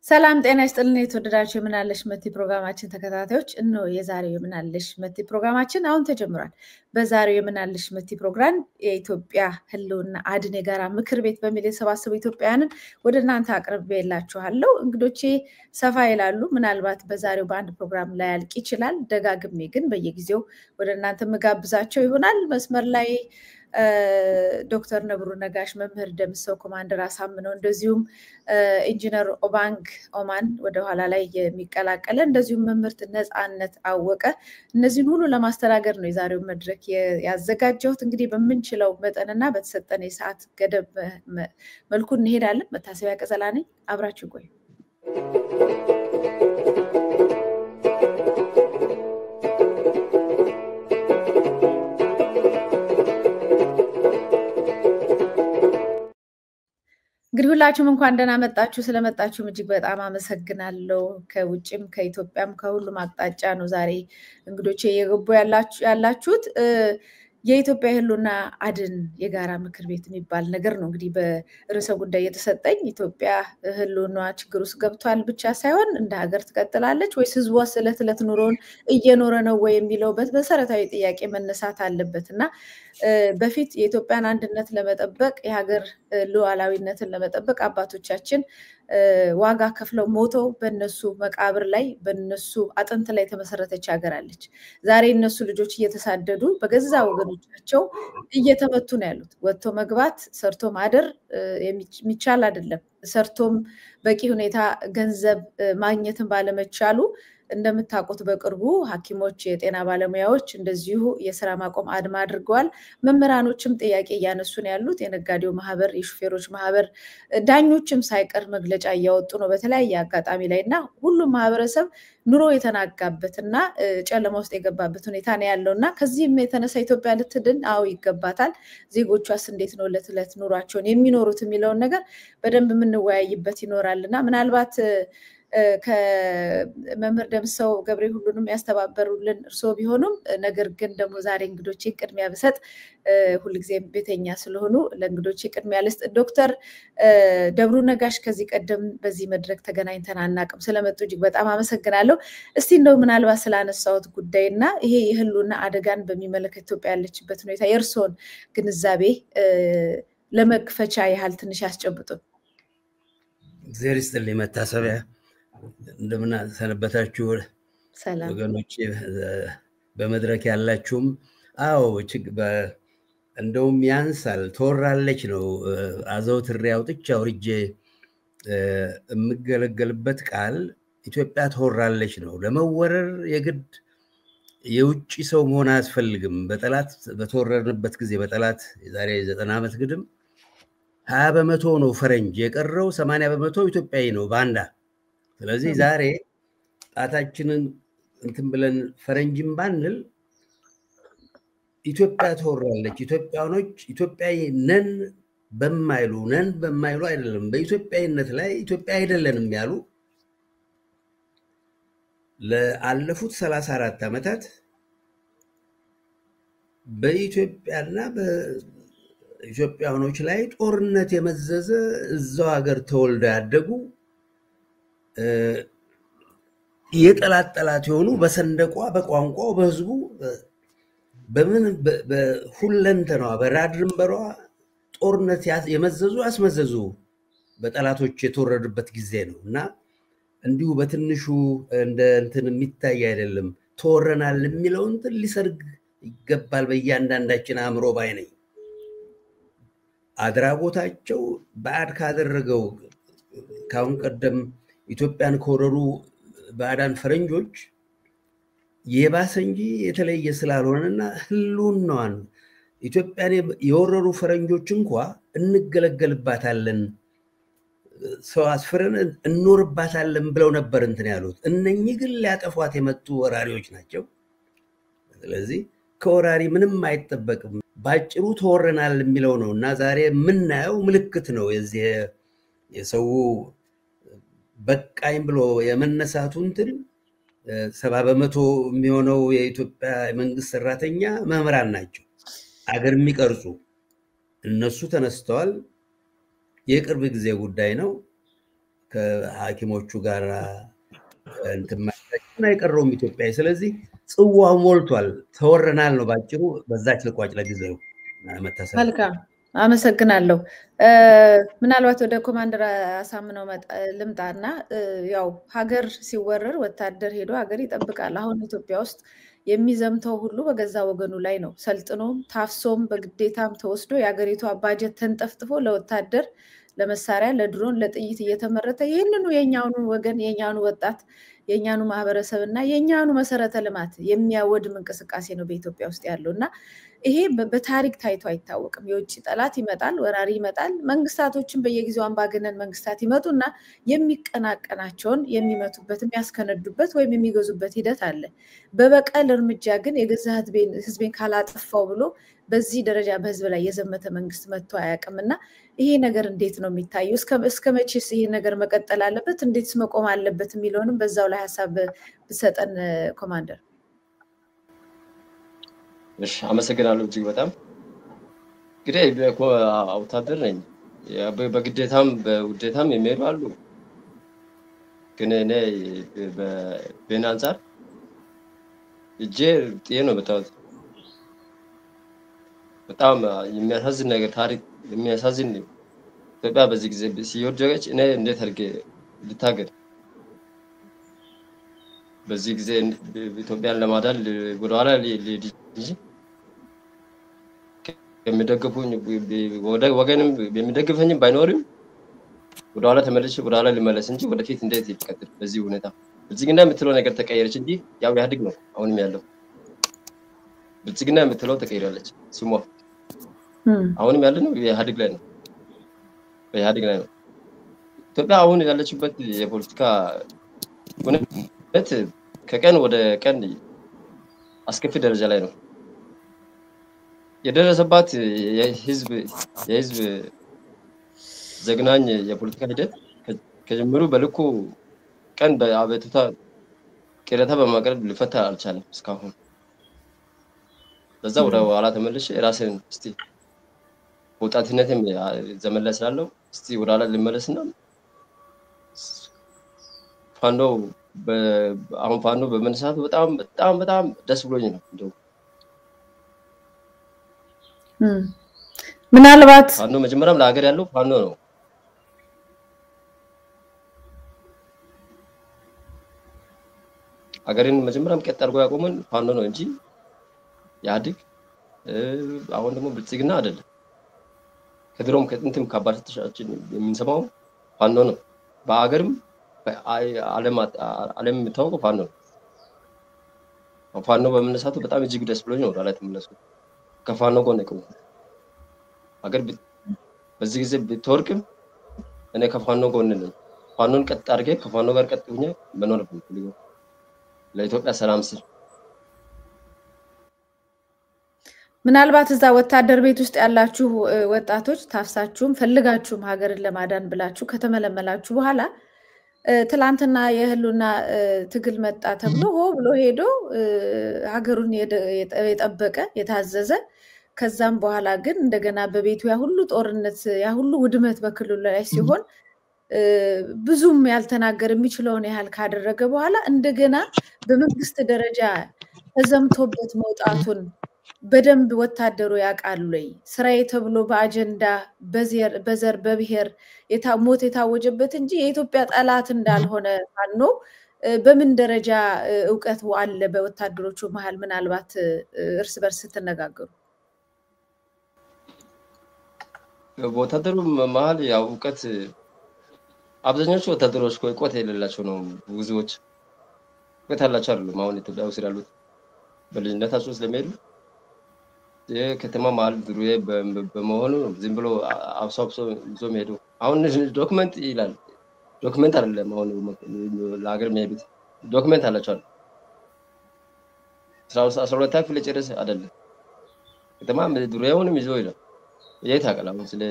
ሰላም ጤና ይስጥልን የተወደዳችሁ የምናለሽ መቲ ፕሮግራማችን ተከታታዮች እነሆ የዛሬው የምናለሽ መቲ ፕሮግራማችን አሁን ተጀምሯል። በዛሬው የምናለሽ መቲ ፕሮግራም የኢትዮጵያ ህልውና አድን የጋራ ምክር ቤት በሚል የተሰባሰቡ ኢትዮጵያውያንን ወደ እናንተ አቅርቤላችኋለሁ። እንግዶቼ ሰፋ ይላሉ። ምናልባት በዛሬው በአንድ ፕሮግራም ላይ ያልቅ ይችላል። ደጋግሜ ግን በየጊዜው ወደ እናንተ መጋብዛቸው ይሆናል። መስመር ላይ ዶክተር ነብሩ ነጋሽ፣ መምህር ደምሰው፣ ኮማንደር አሳምነው እንደዚሁም ኢንጂነር ኦባንግ ኦማን ወደ ኋላ ላይ የሚቀላቀለ እንደዚሁም መምህርት ነፃነት አወቀ እነዚህን ሁሉ ለማስተናገድ ነው የዛሬው መድረክ ያዘጋጀሁት። እንግዲህ በምንችለው መጠንና በተሰጠነ የሰዓት ገደብ መልኩ እንሄዳለን። መታሰቢያ ቀጸላ ነኝ። አብራችሁ ቆዩ። እንግዲህ ሁላችሁም እንኳን ደህና መጣችሁ። ስለመጣችሁም እጅግ በጣም አመሰግናለሁ። ከውጭም ከኢትዮጵያም ከሁሉም አቅጣጫ ነው ዛሬ እንግዶቼ የገቡ ያላችሁት። የኢትዮጵያ ህልውና አድን የጋራ ምክር ቤት የሚባል ነገር ነው እንግዲህ በርዕሰ ጉዳይ የተሰጠኝ። ኢትዮጵያ ህልውና ችግር ውስጥ ገብቷል ብቻ ሳይሆን እንደ ሀገር ትቀጥላለች ወይስ ህዝቧ ዕለት ዕለት ኑሮውን እየኖረ ነው ወይ የሚለው መሰረታዊ ጥያቄ መነሳት አለበት እና በፊት የኢትዮጵያን አንድነት ለመጠበቅ የሀገር ሉዓላዊነትን ለመጠበቅ አባቶቻችን ዋጋ ከፍለው ሞተው በእነሱ መቃብር ላይ በእነሱ አጥንት ላይ ተመሰረተች ሀገር አለች። ዛሬ እነሱ ልጆች እየተሳደዱ በገዛ ወገኖቻቸው እየተመቱ ነው ያሉት። ወጥቶ መግባት ሰርቶ ማደር የሚቻል አይደለም። ሰርቶም በቂ ሁኔታ ገንዘብ ማግኘትን ባለመቻሉ እንደምታውቁት በቅርቡ ሐኪሞች የጤና ባለሙያዎች እንደዚሁ የሥራ ማቆም አድማ አድርገዋል። መምህራኖችም ጥያቄ እያነሱ ነው ያሉት። የነጋዴው ማህበር፣ የሹፌሮች ማህበር፣ ዳኞችም ሳይቀር መግለጫ እያወጡ ነው በተለያየ አጋጣሚ ላይና ሁሉም ማህበረሰብ ኑሮ የተናጋበትና ጨለማ ውስጥ የገባበት ሁኔታ ነው ያለውና ከዚህም የተነሳ ኢትዮጵያ ልትድን ይገባታል። ዜጎቿስ እንዴት ነው ዕለት ዕለት ኑሯቸውን የሚኖሩት የሚለውን ነገር በደንብ የምንወያይበት ይኖራልና ምናልባት ከመምህር ደምሰው ገብሬ ሁሉንም ያስተባበሩልን እርስዎ ቢሆኑም ነገር ግን ደግሞ ዛሬ እንግዶቼ ቅድሚያ ብሰጥ ሁልጊዜም ቤተኛ ስለሆኑ ለእንግዶቼ ቅድሚያ ልስጥ። ዶክተር ደብሩ ነጋሽ ከዚህ ቀደም በዚህ መድረክ ተገናኝተን አናውቅም። ስለመጡ እጅግ በጣም አመሰግናለሁ። እስቲ እንደው ምናልባት ስላነሳሁት ጉዳይና ይሄ የህልውና አደጋን በሚመለከት ኢትዮጵያ ያለችበት ሁኔታ የእርስዎን ግንዛቤ ለመክፈቻ ያህል ትንሽ ያስጨብጡ። እግዚአብሔር ይስጥልኝ። መታሰቢያ እንደምን ሰነበታችሁ ወገኖቼ፣ በመድረክ ያላችሁም። እንደውም ያንሳል ተወራለች ነው አዘውትሬ አውጥቼ አውርጄ የምገለገልበት ቃል ኢትዮጵያ ተወራለች ነው። ለመወረር የግድ የውጭ ሰው መሆን አያስፈልግም። በጠላት በተወረርንበት ጊዜ በጠላት የዛሬ 90 ዓመት ግድም 20 በመቶ ነው ፈረንጅ፣ የቀረው 80 በመቶ ኢትዮጵያዊ ነው ባንዳ። ስለዚህ ዛሬ ጣታችንን እንትን ብለን ፈረንጅም ባንል ኢትዮጵያ ተወራለች። ኢትዮጵያኖች ኢትዮጵያዊ ነን በማይሉ አይደለም በኢትዮጵያዊነት ላይ ኢትዮጵያ አይደለንም ያሉ ለአለፉት 34 ዓመታት በኢትዮጵያና ኢትዮጵያኖች ላይ ጦርነት የመዘዘ እዛው ሀገር ተወልደው ያደጉ የጠላት የሆኑ በሰንደቋ በቋንቋው በህዝቡ በምን በሁለንተናዋ በራድ ድንበሯ ጦርነት የመዘዙ ያስመዘዙ በጠላቶች የተወረዱበት ጊዜ ነው እና እንዲሁ በትንሹ እንደ እንትን የሚታይ አይደለም። ተወረናል የሚለው እንትን ሊሰርግ ይገባል በእያንዳንዳችን አእምሮ ባይ ነኝ። አድራጎታቸው ባዕድ ካደረገው ካሁን ቀደም ኢትዮጵያን ከወረሩ ባዕዳን ፈረንጆች የባሰ እንጂ የተለየ ስላልሆነና ህልውናዋን ኢትዮጵያን የወረሩ ፈረንጆች እንኳ እንገለገልባታለን፣ ሰው አስፍረን እንኖርባታለን ብለው ነበር እንትን ያሉት። እነኚህ ግን ሊያጠፏት የመጡ ወራሪዎች ናቸው። ስለዚህ ከወራሪ ምንም አይጠበቅም። ባጭሩ ተወረናል የሚለው ነው እና ዛሬ የምናየው ምልክት ነው የዚህ የሰው በቃኝ ብሎ የመነሳቱ እንትን 70 በመቶ የሚሆነው የኢትዮጵያ መንግስት ሰራተኛ መምህራን ናቸው፣ አገር የሚቀርጹ እነሱ ተነስተዋል። የቅርብ ጊዜ ጉዳይ ነው። ከሐኪሞቹ ጋር እንትን ማድረግና የቀረውም ኢትዮጵያዊ። ስለዚህ ጽዋው ሞልቷል፣ ተወረናል ነው ባጭሩ። በዛች ልቋጭ ለጊዜው መታሰብ። መልካም አመሰግናለሁ። ምናልባት ወደ ኮማንደር አሳምነው ልምጣና ያው ሀገር ሲወረር ወታደር ሄዶ ሀገር ይጠብቃል። አሁን ኢትዮጵያ ውስጥ የሚዘምተው ሁሉ በገዛ ወገኑ ላይ ነው። ሰልጥኖም ታፍሶም በግዴታም ተወስዶ የሀገሪቷ ባጀት ተንጠፍጥፎ ለወታደር ለመሳሪያ ለድሮን ለጥይት እየተመረተ ይህንኑ የኛኑ ወገን የኛኑ ወጣት የኛኑ ማህበረሰብ እና የኛኑ መሰረተ ልማት የሚያወድም እንቅስቃሴ ነው በኢትዮጵያ ውስጥ ያለው እና ይሄ በታሪክ ታይቶ አይታወቅም። የውጭ ጠላት ይመጣል፣ ወራሪ ይመጣል። መንግስታቶችን በየጊዜው አምባገነን መንግስታት ይመጡና የሚቀናቀናቸውን የሚመቱበት የሚያስከነዱበት ወይም የሚገዙበት ሂደት አለ። በበቀል እርምጃ ግን የገዛ ህዝቤን ካላጠፋው ብሎ በዚህ ደረጃ በህዝብ ላይ የዘመተ መንግስት መጥቶ አያውቅም እና ይሄ ነገር እንዴት ነው የሚታየው? እስከ መቼስ ይሄ ነገር መቀጠል አለበት? እንዴትስ መቆም አለበት የሚለውንም በዛው ላይ ሀሳብ ብሰጠን ኮማንደር። እሺ አመሰግናለሁ እጅግ በጣም። እንግዲህ ወታደር ነኝ። በግዴታም በውዴታም የሚሄዱ አሉ። ግን እኔ በኔ አንፃር እጄ ጥዬ ነው የመጣሁት። በጣም የሚያሳዝን ነገር ታሪክ የሚያሳዝን ኢትዮጵያ በዚህ ጊዜ ሲወደቀች እኔ እንዴት አድርጌ ልታገል? በዚህ ጊዜ ኢትዮጵያን ለማዳን ወደኋላ ልሂድ እንጂ የሚደግፉኝ ወገንም የሚደግፈኝም ባይኖርም ወደኋላ ተመልሼ ወደኋላ ልመለስ እንጂ ወደፊት እንዴት ይቀጥል? በዚህ ሁኔታ ብልጽግና የምትለው ነገር ተቀየረች እንጂ ያው ኢህአዴግ ነው አሁንም ያለው። ብልጽግና የምትለው ተቀይራለች ስሟ። አሁንም ያለነው ኢህአዴግ ላይ ነው፣ በኢህአዴግ ላይ ነው። ኢትዮጵያ አሁን ያለችበት የፖለቲካ ሁኔታ ከቀን ወደ ቀን አስከፊ ደረጃ ላይ ነው የደረሰባት። የህዝብ ዘግናኝ የፖለቲካ ሂደት ከጀምሩ በልኩ ቀን በአቤቱታ ቅሬታ በማቅረብ ሊፈታ አልቻለም እስካሁን። በዛ ወደ ኋላ ተመልሼ ራሴን እስቲ ወጣትነትም ዘመን ላይ ስላለው እስቲ ወደ ኋላ ልመለስና አሁን ፋኖ በመነሳቱ በጣም በጣም በጣም ደስ ብሎኝ ነው። እንደው ምናልባት ፋኖ መጀመሪያም ለሀገር ያለው ፋኖ ነው። ሀገርን መጀመሪያም ቀጥ አድርጎ ያቆመን ፋኖ ነው እንጂ ኢህአዴግ አሁን ደግሞ ብልጽግና አይደለም። ከድሮም ከጥንትም ከአባቶቻችን የምንሰማው ፋኖ ነው። በአገርም ዓለም የሚታወቀው ፋኖ ነው። ፋኖ በመነሳቱ በጣም እጅግ ደስ ብሎኝ ነው ወደኋላ የተመለስኩት። ከፋኖ ጎን ቆሜ ሀገር በዚህ ጊዜ ብትወርቅም እኔ ከፋኖ ጎን ነኝ። ፋኖን ቀጥ አድርጌ ከፋኖ ጋር ቀጥ ብዬ መኖር ነው ለኢትዮጵያ ሰላም ስል። ምናልባት እዛ ወታደር ቤት ውስጥ ያላችሁ ወጣቶች ታፍሳችሁም ፈልጋችሁም ሀገርን ለማዳን ብላችሁ ከተመለመላችሁ በኋላ ትላንትና የህሉና ትግል መጣ ተብሎ ሆ ብሎ ሄዶ ሀገሩን የጠበቀ የታዘዘ ከዛም በኋላ ግን እንደገና በቤቱ ያ ሁሉ ጦርነት ያ ሁሉ ውድመት በክልሉ ላይ ሲሆን ብዙም ያልተናገር የሚችለውን ያህል ካደረገ በኋላ እንደገና በመንግስት ደረጃ ተዘምቶበት መውጣቱን በደንብ ወታደሩ ያውቃሉ ወይ? ስራዬ ተብሎ በአጀንዳ በዘር በብሔር ሞት የታወጀበት እንጂ የኢትዮጵያ ጠላት እንዳልሆነ ፋኖ በምን ደረጃ እውቀት አለ በወታደሮቹ መሃል? ምናልባት እርስ በርስ ተነጋገሩ። በወታደሩ መሃል ያው እውቀት አብዛኞቹ ወታደሮች እውቀት የሌላቸው ነው። ብዙዎች እውቀት ያላቸው አይደሉም። አሁን ኢትዮጵያ ውስጥ ያሉት በልጅነታቸው ስለሚሄዱ የከተማ መሃል ድሩዬ በመሆኑ ዝም ብሎ አብሶ ይዞ የሚሄዱ አሁን ዶክመንት ይላል። ዶክመንት አይደለም አሁን ለሀገር የሚሄዱት ዶክመንት አላቸው። 12 ክፍል ጨርስ አይደለም ከተማ ድሩዬውንም ይዞ ይላል። የት ያውቃል? አሁን ስለ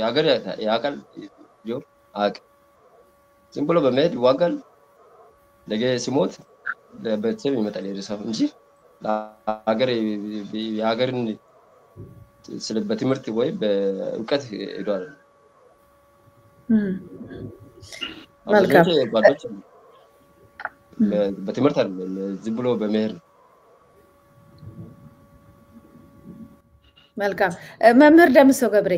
ሀገር ያውቃል ጆብ አቅ ዝም ብሎ በመሄድ ይዋጋል። ነገ ሲሞት ለቤተሰብ ይመጣል የርሳው እንጂ የሀገርን በትምህርት ወይ በእውቀት ሄዷል። መልካም ጓዶች በትምህርት አይደለም ዝም ብሎ በመሄድ መልካም መምህር ደምሰው ገብሬ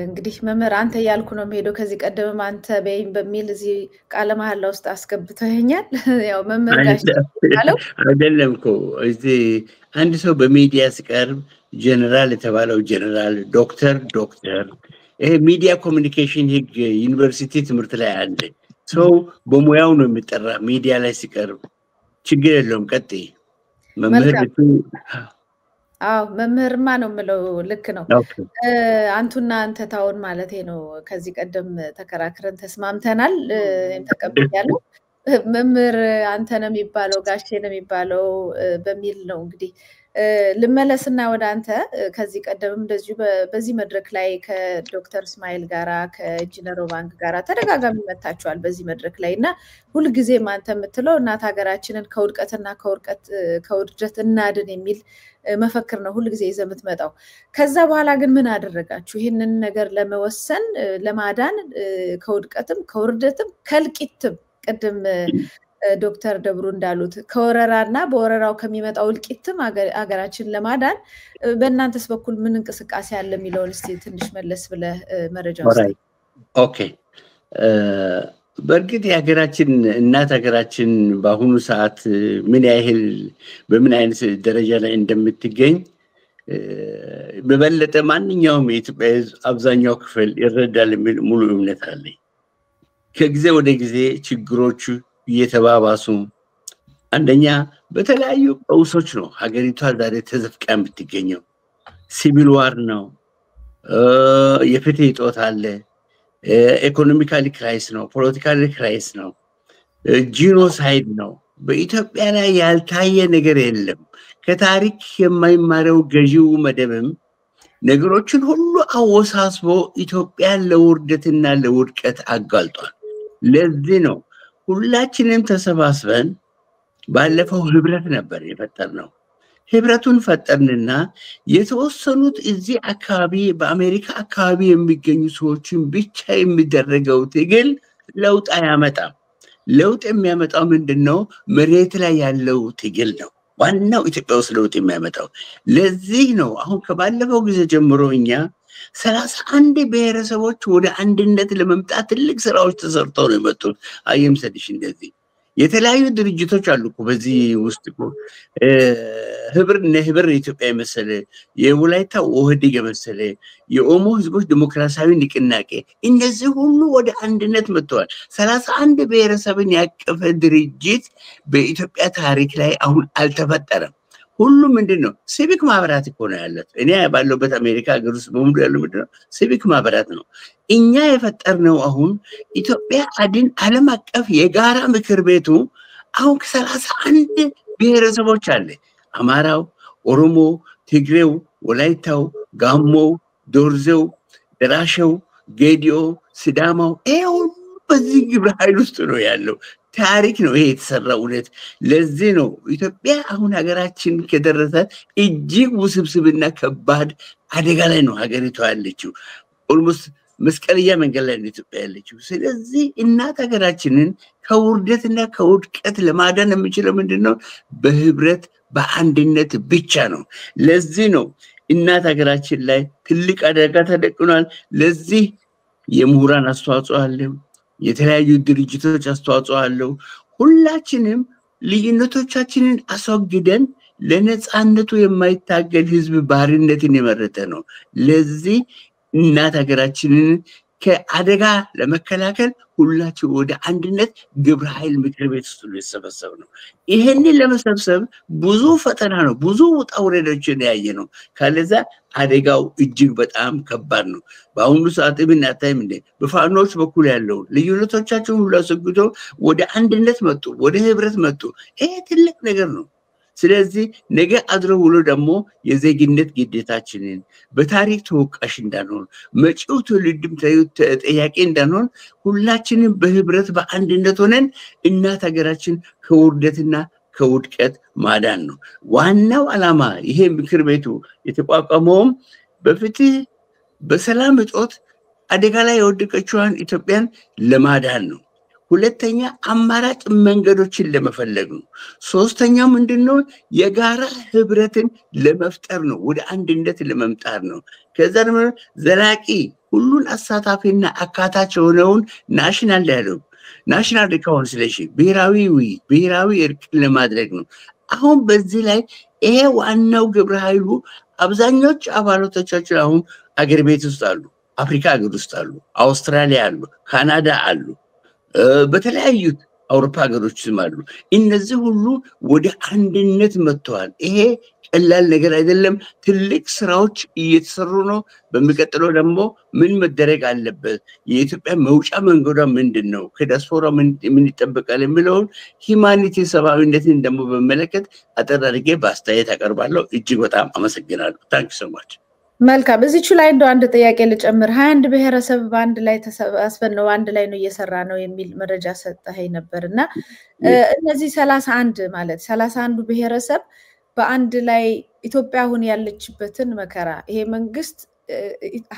እንግዲህ መምህር አንተ ያልኩ ነው ሄዶ ከዚህ ቀደም አንተ በይም በሚል እዚህ ቃለ መሐላ ውስጥ አስገብተኛል ያው መምህር ጋሽ አለው አይደለም እኮ እዚህ አንድ ሰው በሚዲያ ሲቀርብ ጀነራል የተባለው ጀነራል ዶክተር ይሄ ሚዲያ ኮሙኒኬሽን ህግ ዩኒቨርሲቲ ትምህርት ላይ አለ ሰው በሙያው ነው የሚጠራ ሚዲያ ላይ ሲቀርብ ችግር የለውም ቀጥይ መምህር መምህርማ ነው የምለው ልክ ነው አንቱና አንተ ታውን ማለቴ ነው ከዚህ ቀደም ተከራክረን ተስማምተናል ተቀበያለሁ መምህር አንተ ነው የሚባለው ጋሼ ነው የሚባለው በሚል ነው እንግዲህ ልመለስና ወደ አንተ ከዚህ ቀደም እንደዚሁ በዚህ መድረክ ላይ ከዶክተር እስማኤል ጋራ ከኢንጂነር ባንክ ጋራ ተደጋጋሚ መታችኋል በዚህ መድረክ ላይና ሁሉ ጊዜ ማንተ የምትለው እናት ሀገራችንን ከውድቀትና ከውድቀት እናድን የሚል መፈክር ነው ሁሉ ጊዜ ይዘምትመጣው ከዛ በኋላ ግን ምን አደረጋችሁ ይሄንን ነገር ለመወሰን ለማዳን ከውድቀትም ከውርደትም ከልቂትም ቀደም ዶክተር ደብሩ እንዳሉት ከወረራና በወረራው ከሚመጣው ልቂትም ሀገራችን ለማዳን በእናንተስ በኩል ምን እንቅስቃሴ አለ የሚለውን እስቲ ትንሽ መለስ ብለ መረጃ ወስድ ኦኬ በርግጥ የሀገራችን እናት ሀገራችን በአሁኑ ሰዓት ምን ያህል በምን አይነት ደረጃ ላይ እንደምትገኝ በበለጠ ማንኛውም የኢትዮጵያ አብዛኛው ክፍል ይረዳል የሚል ሙሉ እምነት አለኝ ከጊዜ ወደ ጊዜ ችግሮቹ እየተባባሱ አንደኛ በተለያዩ ቀውሶች ነው ሀገሪቷ ዛሬ ተዘፍቃ የምትገኘው ሲቪል ዋር ነው የፍትህ እጦት አለ ኢኮኖሚካሊ ክራይስ ነው ፖለቲካሊ ክራይስ ነው ጂኖሳይድ ነው በኢትዮጵያ ላይ ያልታየ ነገር የለም ከታሪክ የማይማረው ገዢው መደብም ነገሮችን ሁሉ አወሳስቦ ኢትዮጵያን ለውርደትና ለውድቀት አጋልጧል ለዚህ ነው ሁላችንም ተሰባስበን ባለፈው ህብረት ነበር የፈጠርነው ህብረቱን ፈጠርንና የተወሰኑት እዚህ አካባቢ በአሜሪካ አካባቢ የሚገኙ ሰዎችን ብቻ የሚደረገው ትግል ለውጥ አያመጣም ለውጥ የሚያመጣው ምንድነው መሬት ላይ ያለው ትግል ነው ዋናው ኢትዮጵያ ውስጥ ለውጥ የሚያመጣው ለዚህ ነው አሁን ከባለፈው ጊዜ ጀምሮ እኛ 31 ብሔረሰቦች ወደ አንድነት ለመምጣት ትልቅ ስራዎች ተሰርተው ነው የመጡት አይምሰልሽ እንደዚህ የተለያዩ ድርጅቶች አሉ እኮ በዚህ ውስጥ እኮ ህብር ኢትዮጵያ የመሰለ የወላይታ ኦህዴግ የመሰለ የኦሞ ህዝቦች ዲሞክራሲያዊ ንቅናቄ እነዚህ ሁሉ ወደ አንድነት መጥተዋል 31 ብሔረሰብን ያቀፈ ድርጅት በኢትዮጵያ ታሪክ ላይ አሁን አልተፈጠረም ሁሉ ምንድነው ሲቪክ ማህበራት እኮ ነው ያለው እኔ ባለውበት አሜሪካ ሀገር ውስጥ በሙሉ ያለው ምንድነው ሲቪክ ማህበራት ነው እኛ የፈጠርነው አሁን ኢትዮጵያ አድን ዓለም አቀፍ የጋራ ምክር ቤቱ አሁን 31 ብሔረሰቦች አለ አማራው ኦሮሞ ትግሬው ወላይታው ጋሞ ዶርዜው ደራሸው ጌዲዮ ሲዳማው በዚህ ግብረ ኃይል ውስጥ ነው ያለው ታሪክ ነው ይሄ የተሰራው እውነት ለዚህ ነው ኢትዮጵያ አሁን ሀገራችን ከደረሰ እጅግ ውስብስብና ከባድ አደጋ ላይ ነው ሀገሪቷ ያለችው ኦልሞስት መስቀልያ መንገድ ላይ ነው ኢትዮጵያ ያለችው ስለዚህ እናት ሀገራችንን ከውርደትና ከውድቀት ለማዳን የሚችለው ምንድነው በህብረት በአንድነት ብቻ ነው ለዚህ ነው እናት ሀገራችን ላይ ትልቅ አደጋ ተደቅኗል ለዚህ የምሁራን አስተዋጽኦ አለ የተለያዩ ድርጅቶች አስተዋጽኦ አለው ሁላችንም ልዩነቶቻችንን አስወግደን ለነጻነቱ የማይታገል ህዝብ ባርነትን የመረጠ ነው ለዚህ እናት ሀገራችንን ከአደጋ ለመከላከል ሁላችን ወደ አንድነት ግብረ ኃይል ምክር ቤት ውስጥ ለተሰበሰብ ነው ይሄንን ለመሰብሰብ ብዙ ፈተና ነው ብዙ ውጣ ውረዶችን ያየ ነው ካለዛ አደጋው እጅግ በጣም ከባድ ነው በአሁኑ ሰዓት ብናታይም እንደ በፋኖች በኩል ያለው ልዩነቶቻቸውን ሁሉ አስወግዶ ወደ አንድነት መጡ ወደ ህብረት መጡ ይሄ ትልቅ ነገር ነው ስለዚህ ነገ አድሮ ውሎ ደግሞ የዜግነት ግዴታችንን በታሪክ ተወቃሽ እንዳንሆን መጪው ትውልድም ተጠያቂ እንዳንሆን ሁላችንም በህብረት በአንድነት ሆነን እናት ሀገራችን ከውርደትና ከውድቀት ማዳን ነው ዋናው ዓላማ ይሄ ምክር ቤቱ የተቋቋመውም በፍትህ በሰላም እጦት አደጋ ላይ የወደቀችዋን ኢትዮጵያን ለማዳን ነው። ሁለተኛ አማራጭ መንገዶችን ለመፈለግ ነው። ሶስተኛው ምንድነው? የጋራ ህብረትን ለመፍጠር ነው። ወደ አንድነት ለመምጣት ነው። ከዛ ደግሞ ዘላቂ ሁሉን አሳታፊና አካታች የሆነውን ናሽናል ዳያሎግ ናሽናል ሪኮንሲሊየሽን ብሔራዊ እርቅ ለማድረግ ነው። አሁን በዚህ ላይ ይሄ ዋናው ግብረ ኃይሉ አብዛኞቹ አባላቶቻችን አሁን አገር ቤት ውስጥ አሉ፣ አፍሪካ ሀገር ውስጥ አሉ፣ አውስትራሊያ አሉ፣ ካናዳ አሉ፣ በተለያዩ አውሮፓ ሀገሮችም አሉ። እነዚህ ሁሉ ወደ አንድነት መጥተዋል። ይሄ ቀላል ነገር አይደለም። ትልቅ ስራዎች እየተሰሩ ነው። በሚቀጥለው ደግሞ ምን መደረግ አለበት፣ የኢትዮጵያ መውጫ መንገዷ ምንድነው፣ ከዲያስፖራ ምን ይጠበቃል የሚለውን ሂማኒቲ ሰብአዊነትን ደግሞ በመለከት አጠር አድርጌ በአስተያየት አቀርባለሁ። እጅግ በጣም አመሰግናለሁ። ታንክ ዩ ሶ ማች። መልካም። እዚች ላይ እንደው አንድ ጥያቄ ልጨምር። 21 ብሔረሰብ በአንድ ላይ ተሰባስበን ነው አንድ ላይ ነው እየሰራ ነው የሚል መረጃ ሰጠኸኝ ነበርና እነዚህ 31 ማለት 31 ብሔረሰብ በአንድ ላይ ኢትዮጵያ አሁን ያለችበትን መከራ ይሄ መንግስት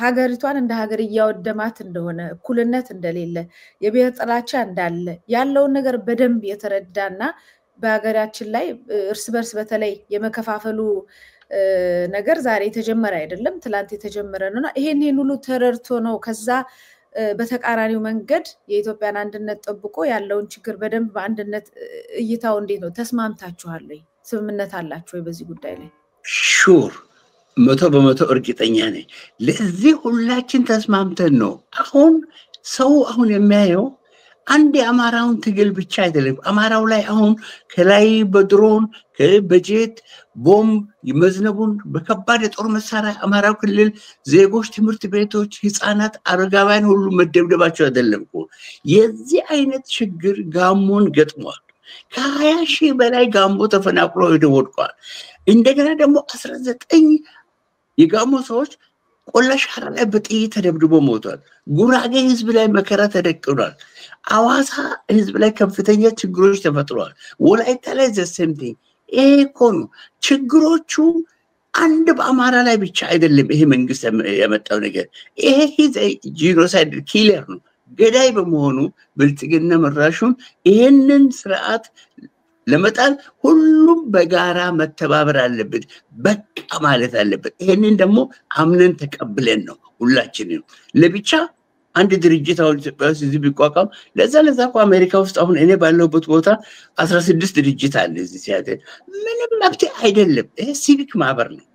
ሀገሪቷን እንደ ሀገር እያወደማት እንደሆነ እኩልነት እንደሌለ የብሔር ጥላቻ እንዳለ ያለውን ነገር በደንብ የተረዳና በሀገራችን ላይ እርስ በርስ በተለይ የመከፋፈሉ ነገር ዛሬ የተጀመረ አይደለም፣ ትላንት የተጀመረ ነውና ይሄን ሁሉ ተረድቶ ነው ከዛ በተቃራኒው መንገድ የኢትዮጵያን አንድነት ጠብቆ ያለውን ችግር በደንብ በአንድነት እይታው እንዴት ነው? ተስማምታችኋል ወይ? ስምምነት አላችሁ ወይ በዚህ ጉዳይ ላይ? ሹር 100% እርግጠኛ ነኝ። ለዚህ ሁላችን ተስማምተን ነው። አሁን ሰው አሁን የሚያየው አንድ የአማራውን ትግል ብቻ አይደለም። አማራው ላይ አሁን ከላይ በድሮን በጀት ቦምብ መዝነቡን በከባድ የጦር መሳሪያ አማራው ክልል ዜጎች፣ ትምህርት ቤቶች፣ ህፃናት፣ አረጋውያን ሁሉ መደብደባቸው አይደለም እኮ። የዚህ አይነት ችግር ጋሞን ገጥሟል። ከ20 ሺህ በላይ ጋሞ ተፈናቅሎ ወድቋል። እንደገና ደግሞ 19 የጋሞ ሰዎች ቆላሻራ ላይ በጥይት ተደብድቦ ሞቷል። ጉራጌ ህዝብ ላይ መከራ ተደቅኗል። አዋሳ ህዝብ ላይ ከፍተኛ ችግሮች ተፈጥሯል። ወላይታ ላይ ዘሰምቲንግ። ይሄ እኮ ነው ችግሮቹ። አንድ በአማራ ላይ ብቻ አይደለም ይሄ መንግስት ያመጣው ነገር። ይሄ ጂኖሳይድ ኪለር ነው። ገዳይ በመሆኑ ብልጽግና መራሹን ይሄንን ስርዓት ለመጣል ሁሉም በጋራ መተባበር አለበት፣ በቃ ማለት አለበት። ይሄንን ደግሞ አምነን ተቀብለን ነው ሁላችንም። ለብቻ አንድ ድርጅት አሁን ኢትዮጵያ ውስጥ እዚህ ቢቋቋም ለዛ እኮ አሜሪካ ውስጥ አሁን እኔ ባለሁበት ቦታ 16 ድርጅት አለ እዚህ ሲያደር ምንም መብት አይደለም። ይሄ ሲቪክ ማህበር ነው።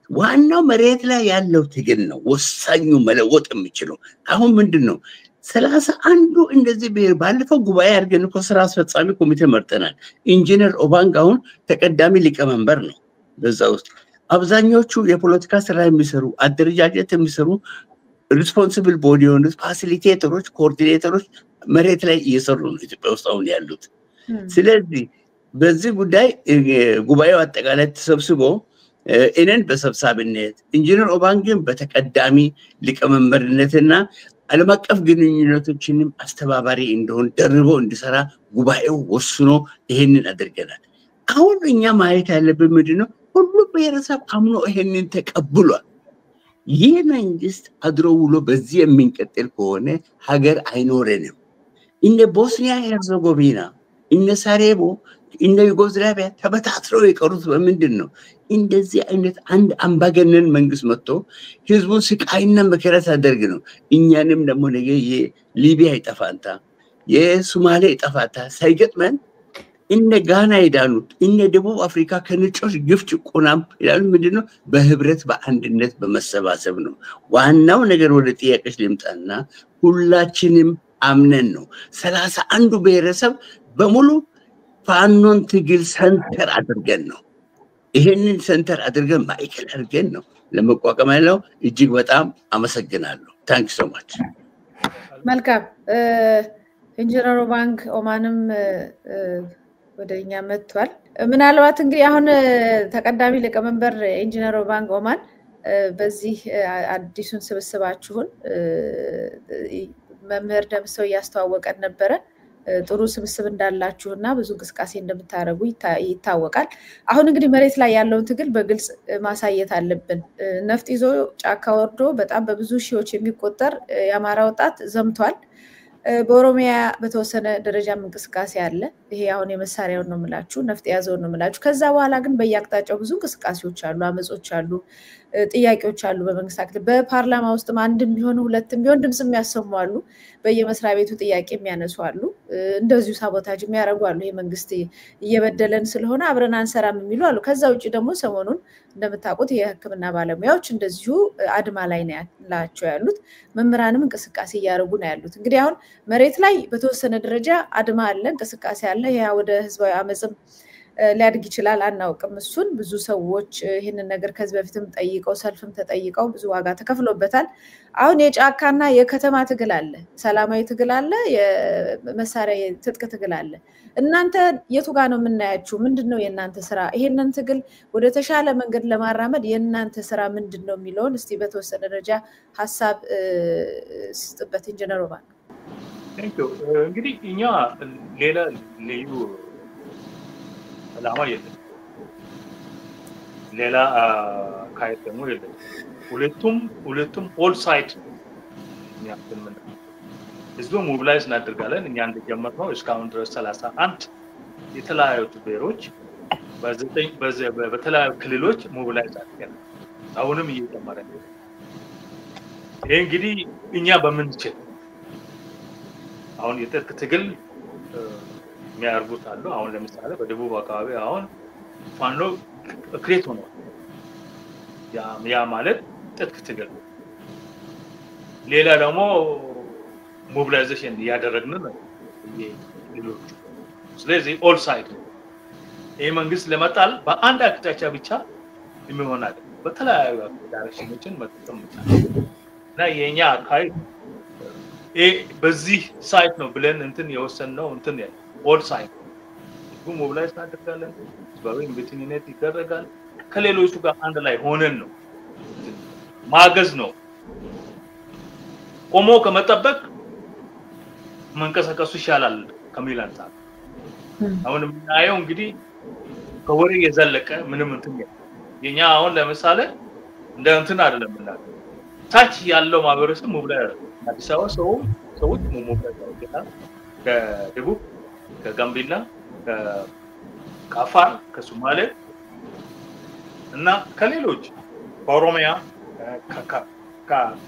ዋናው መሬት ላይ ያለው ትግል ነው ወሳኙ መለወጥ የሚችለው። አሁን ምንድነው 31 እንደዚህ ባለፈው ጉባኤ አድርገን እኮ ስራ አስፈጻሚ ኮሚቴ መርጠናል። ኢንጂነር ኦባንግ አሁን ተቀዳሚ ሊቀመንበር ነው። በዛ ውስጥ አብዛኞቹ የፖለቲካ ስራ የሚሰሩ አደረጃጀት የሚሰሩ ሪስፖንሲብል ቦዲ የሆኑት ፋሲሊቴተሮች፣ ኮኦርዲኔተሮች መሬት ላይ እየሰሩ ነው ኢትዮጵያ ውስጥ አሁን ያሉት። ስለዚህ በዚህ ጉዳይ ጉባኤው አጠቃላይ ተሰብስቦ እኔን በሰብሳቢነት ኢንጂነር ኦባንግን በተቀዳሚ ሊቀመንበርነትና ዓለም አቀፍ ግንኙነቶችንም አስተባባሪ እንደሆን ደርቦ እንዲሰራ ጉባኤው ወስኖ ይሄንን አድርገናል። አሁን እኛ ማየት ያለብን ምንድነው? ሁሉም ብሔረሰብ አምኖ ይሄንን ተቀብሏል። ይህ መንግስት አድሮ ውሎ በዚህ የሚንቀጥል ከሆነ ሀገር አይኖረንም። እነ ቦስኒያ ሄርዘጎቪና፣ እነ ሳሬቦ፣ እነ ዩጎዝላቪያ ተበታትረው የቀሩት በምንድን ነው? እንደዚህ አይነት አንድ አምባገነን መንግስት መጥቶ ህዝቡን ስቃይና መከራ ሲያደርግ ነው። እኛንም ደግሞ ነገ የሊቢያ ይጠፋንታ የሶማሌ ይጠፋታ ሳይገጥመን እነ ጋና ይዳኑት እነ ደቡብ አፍሪካ ከነጮች ግፍ ጭቆናም ይላሉ። ምንድነው? በህብረት በአንድነት በመሰባሰብ ነው። ዋናው ነገር ወደ ጥያቄሽ ልምጣና ሁላችንም አምነን ነው 31 ብሔረሰብ በሙሉ ፋኖን ትግል ሰንተር አድርገን ነው ይሄንን ሰንተር አድርገን ማይከል አድርገን ነው ለመቋቋም ያለው። እጅግ በጣም አመሰግናለሁ። ታንክ ዩ ሶ ማች። መልካም። ኢንጂነር ኦባንግ ኦማንም ወደኛ መጥቷል። ምናልባት እንግዲህ አሁን ተቀዳሚ ሊቀመንበር ኢንጂነር ኦባንግ ኦማን በዚህ አዲሱን ስብስባችሁን መምህር ደምሰው ያስተዋወቀን ነበረ። ጥሩ ስብስብ እንዳላችሁና ብዙ እንቅስቃሴ እንደምታደርጉ ይታወቃል። አሁን እንግዲህ መሬት ላይ ያለውን ትግል በግልጽ ማሳየት አለብን። ነፍጥ ይዞ ጫካ ወርዶ በጣም በብዙ ሺዎች የሚቆጠር የአማራ ወጣት ዘምቷል። በኦሮሚያ በተወሰነ ደረጃም እንቅስቃሴ አለ። ይሄ አሁን የመሳሪያውን ነው የምላችሁ፣ ነፍጥ ያዘውን ነው የምላችሁ። ከዛ በኋላ ግን በየአቅጣጫው ብዙ እንቅስቃሴዎች አሉ፣ አመጾች አሉ፣ ጥያቄዎች አሉ። በመንግስት አክል በፓርላማ ውስጥም አንድም ቢሆን ሁለትም ቢሆን ድምጽ የሚያሰሙ አሉ። በየመስሪያ ቤቱ ጥያቄ የሚያነሱ አሉ። እንደዚሁ ሳቦታጅ የሚያደርጉ አሉ። ይሄ መንግስት እየበደለን ስለሆነ አብረን አንሰራም የሚሉ አሉ። ከዛ ውጭ ደግሞ ሰሞኑን እንደምታውቁት የሕክምና ባለሙያዎች እንደዚሁ አድማ ላይ ነው ያሉት። መምህራንም እንቅስቃሴ እያደረጉ ነው ያሉት። እንግዲህ አሁን መሬት ላይ በተወሰነ ደረጃ አድማ አለ፣ እንቅስቃሴ አለ። ያ ወደ ህዝባዊ አመጽም ሊያድግ ይችላል፣ አናውቅም። እሱን ብዙ ሰዎች ይህንን ነገር ከዚህ በፊትም ጠይቀው ሰልፍም ተጠይቀው ብዙ ዋጋ ተከፍሎበታል። አሁን የጫካና የከተማ ትግል አለ፣ ሰላማዊ ትግል አለ፣ የመሳሪያ ትጥቅ ትግል አለ። እናንተ የቱ ጋር ነው የምናያችሁ? ምንድነው የእናንተ ስራ? ይሄንን ትግል ወደ ተሻለ መንገድ ለማራመድ የእናንተ ስራ ምንድነው የሚለውን እስቲ በተወሰነ ደረጃ ሀሳብ ስጥበት ኢንጂነር ኦባን። እንግዲህ እኛ ሌላ ልዩ ዓላማ የለም፣ ሌላ ካየት ደግሞ የለም። ሁለቱም ኦል ሳይድ ህዝቡ ሞቢላይዝ እናደርጋለን። እኛ እንደጀመርነው እስካሁን ድረስ 31 የተለያዩ ብሔሮች በተለያዩ ክልሎች ሞቢላይዝ አድርገናል። አሁንም እየጨመረ ነው። ይሄ እንግዲህ እኛ በምንችል አሁን የትጥቅ ትግል የሚያርጉት አሉ። አሁን ለምሳሌ በደቡብ አካባቢ አሁን ፋኖ ክሬት ሆኗል። ያ ማለት ትጥቅ ትግል። ሌላ ደግሞ ሞቢላይዜሽን ያደረግን ነው ሌሎች። ስለዚህ ኦል ሳይድ ይሄ መንግስት ለመጣል በአንድ አቅጣጫ ብቻ የሚሆን አይደለም፣ በተለያዩ ዳይሬክሽኖችን መጠቀም ይቻላል። እና የኛ አካሄድ በዚህ ሳይት ነው ብለን እንትን የወሰንነው እንትን ያለ ኦል ሳይት ሁሉ ሞቢላይዝ እናደርጋለን። ህዝባዊ ኢንቨስትመንት ይደረጋል። ከሌሎቹ ጋር አንድ ላይ ሆነን ነው ማገዝ ነው። ቆሞ ከመጠበቅ መንቀሳቀሱ ይሻላል ከሚል አንፃር አሁን የምናየው እንግዲህ ከወሬ የዘለቀ ምንም እንትን የኛ አሁን ለምሳሌ እንደ እንትን አይደለም እና ታች ያለው ማህበረሰብ ሞቢላይዝ አዲስ አበባ ሰዎች ሞቢላይዝ ያደርጋል። ከደቡብ፣ ከጋምቤላ፣ ከአፋር፣ ከሶማሌ እና ከሌሎች በኦሮሚያ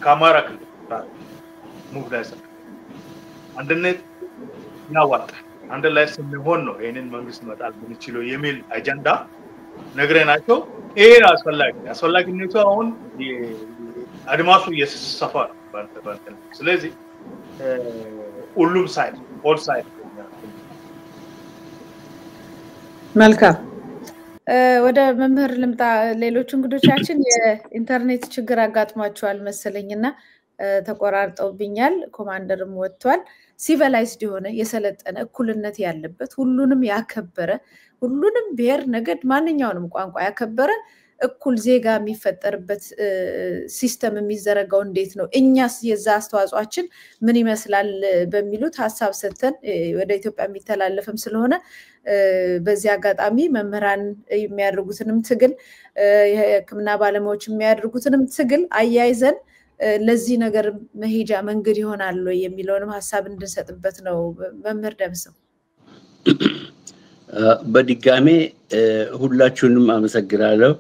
ከአማራ ክልል ሞቢላይዝ አንድነት ያዋጣል። አንድ ላይ ስንሆን ነው ይሄንን መንግስት መጣል ብንችለው የሚል አጀንዳ ነግረናቸው ይሄን አስፈላጊነቱ አሁን አድማሱ እየሰፋ ነው። ስለዚህ ሁሉም ሳይድ ኦል ሳይድ መልካም። ወደ መምህር ልምጣ። ሌሎች እንግዶቻችን የኢንተርኔት ችግር አጋጥሟቸዋል መሰለኝና ተቆራርጠውብኛል። ኮማንደርም ወጥቷል። ሲቪላይዝድ የሆነ የሰለጠነ እኩልነት ያለበት ሁሉንም ያከበረ ሁሉንም ብሔር ነገድ ማንኛውንም ቋንቋ ያከበረ እኩል ዜጋ የሚፈጠርበት ሲስተም የሚዘረጋው እንዴት ነው? እኛስ የዛ አስተዋጽኦአችን ምን ይመስላል? በሚሉት ሀሳብ ሰጥተን ወደ ኢትዮጵያ የሚተላለፍም ስለሆነ በዚህ አጋጣሚ መምህራን የሚያደርጉትንም ትግል የሕክምና ባለሙያዎች የሚያደርጉትንም ትግል አያይዘን ለዚህ ነገር መሄጃ መንገድ ይሆናል ወይ የሚለውንም ሀሳብ እንድንሰጥበት ነው። መምህር ደምሰው በድጋሜ ሁላችሁንም አመሰግናለሁ።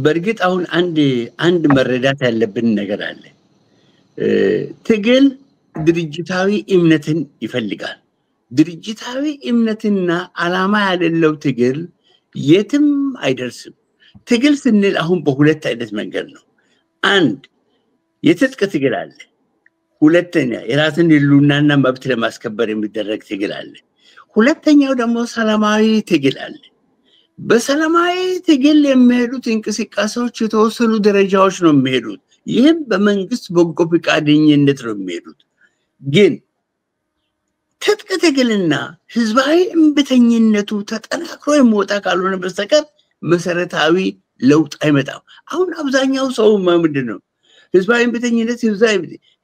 በእርግጥ አሁን አንድ መረዳት ያለብን ነገር አለ። ትግል ድርጅታዊ እምነትን ይፈልጋል። ድርጅታዊ እምነትና ዓላማ ያለው ትግል የትም አይደርስም። ትግል ስንል አሁን በሁለት አይነት መንገድ ነው። አንድ የትጥቅ ትግል አለ። ሁለተኛ የራስን ህልውናና መብት ለማስከበር የሚደረግ ትግል አለ። ሁለተኛው ደግሞ ሰላማዊ ትግል አለ። በሰላማዊ ትግል የሚሄዱት እንቅስቃሴዎች የተወሰኑ ደረጃዎች ነው የሚሄዱት። ይህም በመንግስት በጎ ፈቃደኝነት ነው የሚሄዱት። ግን ትጥቅ ትግልና ህዝባዊ እምቢተኝነቱ ተጠናክሮ የሚወጣ ካልሆነ በስተቀር መሰረታዊ ለውጥ አይመጣም። አሁን አብዛኛው ሰው ምንድነው ህዝባዊ እምቢተኝነት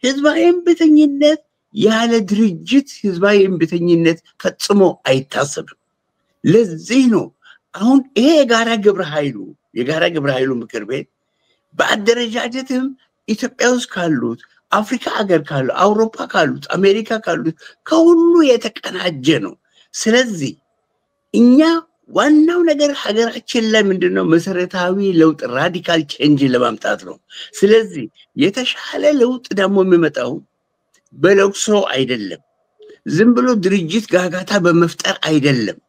ህዝባዊ እምቢተኝነት ያለ ድርጅት ህዝባዊ እምቢተኝነት ፈጽሞ አይታሰብም። ለዚህ ነው አሁን ይሄ የጋራ ግብረ ኃይሉ ምክር ቤት በአደረጃጀትም ኢትዮጵያ ውስጥ ካሉት አፍሪካ ሀገር ካሉ አውሮፓ ካሉት አሜሪካ ካሉት ከሁሉ የተቀናጀ ነው። ስለዚህ እኛ ዋናው ነገር ሀገራችን ላይ ምንድነው መሰረታዊ ለውጥ ራዲካል ቼንጅ ለማምጣት ነው። ስለዚህ የተሻለ ለውጥ ደግሞ የሚመጣው በለቅሶ አይደለም፣ ዝም ብሎ ድርጅት ጋጋታ በመፍጠር አይደለም፣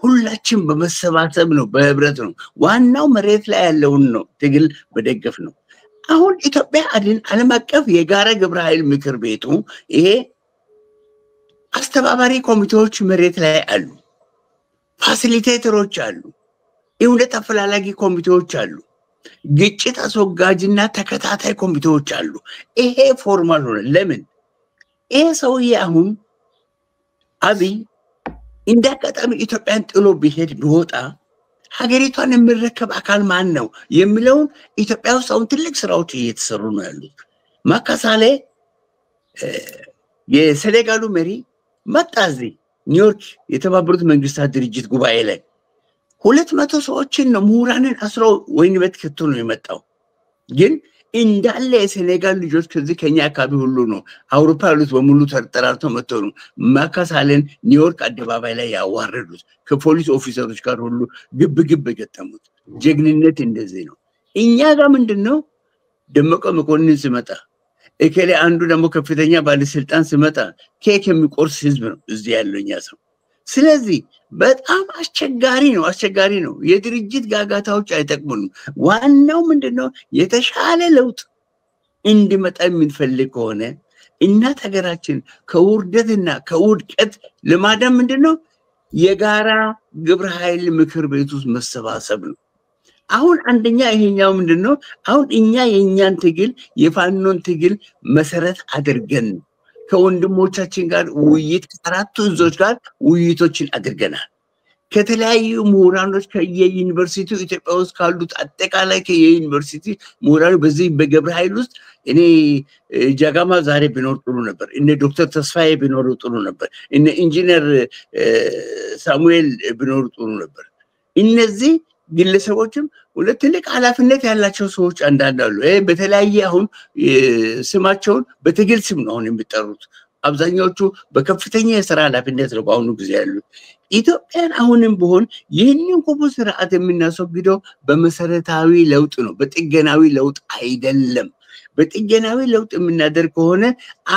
ሁላችን በመሰባሰብ ነው፣ በህብረት ነው። ዋናው መሬት ላይ ያለውን ነው ትግል በደገፍ ነው። አሁን ኢትዮጵያ አድን ዓለም አቀፍ የጋራ ግብረ ኃይል ምክር ቤቱ ይሄ አስተባባሪ ኮሚቴዎች መሬት ላይ አሉ፣ ፋሲሊቴተሮች አሉ፣ እውነት አፈላላጊ ኮሚቴዎች አሉ፣ ግጭት አስወጋጅና ተከታታይ ኮሚቴዎች አሉ። ይሄ ፎርማል ሆነ። ለምን ይሄ ሰውዬ አሁን አብይ እንዳጋጣሚ ኢትዮጵያን ጥሎ ቢሄድ ቢወጣ ሀገሪቷን የሚረከብ አካል ማን ነው የሚለውን ኢትዮጵያ ውስጥ አሁን ትልቅ ስራዎች እየተሰሩ ነው ያሉት። ማካሳሌ የሴኔጋሉ መሪ መጣ እዚህ ኒውዮርክ የተባበሩት መንግስታት ድርጅት ጉባኤ ላይ 200 ሰዎችን ነው ምሁራንን አስሮ ወይን ቤት ከቶ ነው የመጣው። ግን እንዳለ የሴኔጋል ልጆች ከዚህ ከኛ አካባቢ ሁሉ ነው አውሮፓ ያሉት በሙሉ ተጠራርተው መጥተው ነው ማካሳሌን ኒውዮርክ አደባባይ ላይ ያዋረዱት። ከፖሊስ ኦፊሰሮች ጋር ሁሉ ግብ ገጠሙት። ጀግንነት እንደዚህ ነው። እኛ ጋር ምንድነው ደመቀ መኮንን ሲመጣ እከሌ አንዱ ደግሞ ከፍተኛ ባለስልጣን ሲመጣ ኬክ የሚቆርስ ህዝብ ነው እዚህ ያለውኛ ሰው። ስለዚህ በጣም አስቸጋሪ ነው። የድርጅት ጋጋታዎች አይጠቅሙንም። ዋናው ምንድነው የተሻለ ለውጥ እንዲመጣ የምንፈልግ ከሆነ እናት ሀገራችን ከውርደትና ከውድቀት ለማዳን ምንድነው የጋራ ግብረ ኃይል ምክር ቤት ውስጥ መሰባሰብ ነው። አሁን አንደኛ ይሄኛው ምንድነው አሁን እኛ የኛን ትግል የፋኖን ትግል መሰረት አድርገን ከወንድሞቻችን ጋር ውይይት ከአራቱ እዞች ጋር ውይይቶችን አድርገናል። ከተለያዩ ምሁራኖች ከየዩኒቨርሲቲው ኢትዮጵያ ውስጥ ካሉት አጠቃላይ ከየዩኒቨርሲቲ ምሁራኖች በዚህ በግብረ ኃይል ውስጥ እኔ ጃጋማ ዛሬ ቢኖር ጥሩ ነበር፣ እነ ዶክተር ተስፋዬ ቢኖሩ ጥሩ ነበር፣ እነ ኢንጂነር ሳሙኤል ቢኖሩ ጥሩ ነበር። እነዚህ ግለሰቦችም ሁለት ትልቅ ኃላፊነት ያላቸው ሰዎች አንዳንድ አሉ። በተለያየ አሁን ስማቸውን በትግል ስም ነው አሁን የሚጠሩት። አብዛኛዎቹ በከፍተኛ የሥራ ኃላፊነት ነው በአሁኑ ጊዜ ያሉት። ኢትዮጵያን አሁንም ቢሆን ይህንን ክፉ ስርዓት የምናስወግደው በመሰረታዊ ለውጥ ነው፣ በጥገናዊ ለውጥ አይደለም። በጥገናዊ ለውጥ የምናደርግ ከሆነ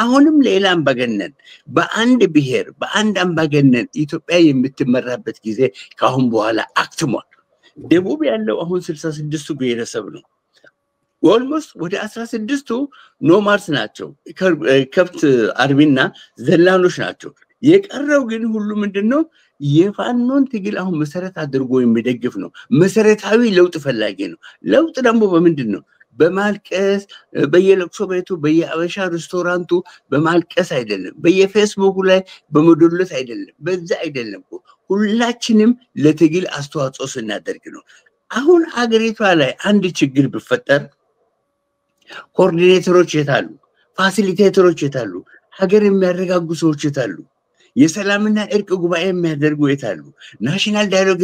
አሁንም ሌላ አምባገነን በአንድ ብሔር በአንድ አምባገነን ኢትዮጵያ የምትመራበት ጊዜ ከአሁን በኋላ አክትሟል። ደቡብ ያለው አሁን 66ቱ ብሔረሰብ ነው። ኦልሞስት ወደ 16ቱ ኖማድስ ናቸው፣ ከብት አርቢና ዘላኖች ናቸው። የቀረው ግን ሁሉ ምንድነው የፋኖን ትግል አሁን መሰረት አድርጎ የሚደግፍ ነው። መሰረታዊ ለውጥ ፈላጊ ነው። ለውጥ ደግሞ በምንድነው? በማልቀስ በየለቅሶ ቤቱ በየአበሻ ሬስቶራንቱ በማልቀስ አይደለም፣ በየፌስቡክ ላይ በመዶለት አይደለም፣ በዛ አይደለም። ሁላችንም ለትግል አስተዋጽኦ ስናደርግ ነው። አሁን አገሪቷ ላይ አንድ ችግር ቢፈጠር ኮኦርዲኔተሮች የታሉ? ፋሲሊቴተሮች የታሉ? ሀገር የሚያረጋጉ ሰዎች የታሉ? የሰላምና እርቅ ጉባኤ የሚያደርጉ የታሉ? ናሽናል ዳያሎግ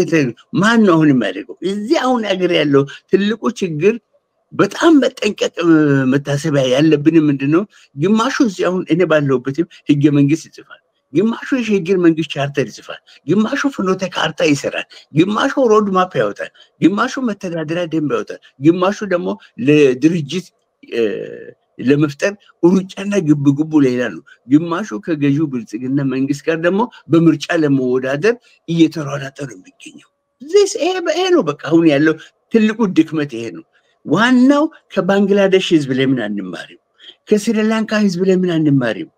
ማን ነው አሁን የሚያደርገው? እዚህ አሁን ሀገር ያለው ትልቁ ችግር በጣም መጠንቀቅ መታሰቢያ ያለብን ምንድነው? ግማሹ እዚህ አሁን እኔ ባለሁበትም ህገ መንግስት ይጽፋል፣ ግማሹ የሽግግር መንግስት ቻርተር ይጽፋል፣ ግማሹ ፍኖተ ካርታ ይሰራል፣ ግማሹ ሮድ ማፕ ያወጣል፣ ግማሹ መተዳደሪያ ደንብ ያወጣል፣ ግማሹ ደግሞ ለድርጅት ለመፍጠር ሩጫና ግብግቡ ሌላ ነው። ግማሹ ከገዢው ብልጽግና መንግስት ጋር ደግሞ በምርጫ ለመወዳደር እየተሯሯጠ ነው የሚገኘው። ይሄ ነው በቃ አሁን ያለው ትልቁ ድክመት ይሄ ነው። ዋናው ከባንግላዴሽ ህዝብ ለምን አንማሪም? ከስሪላንካ ህዝብ ለምን አንማሪም?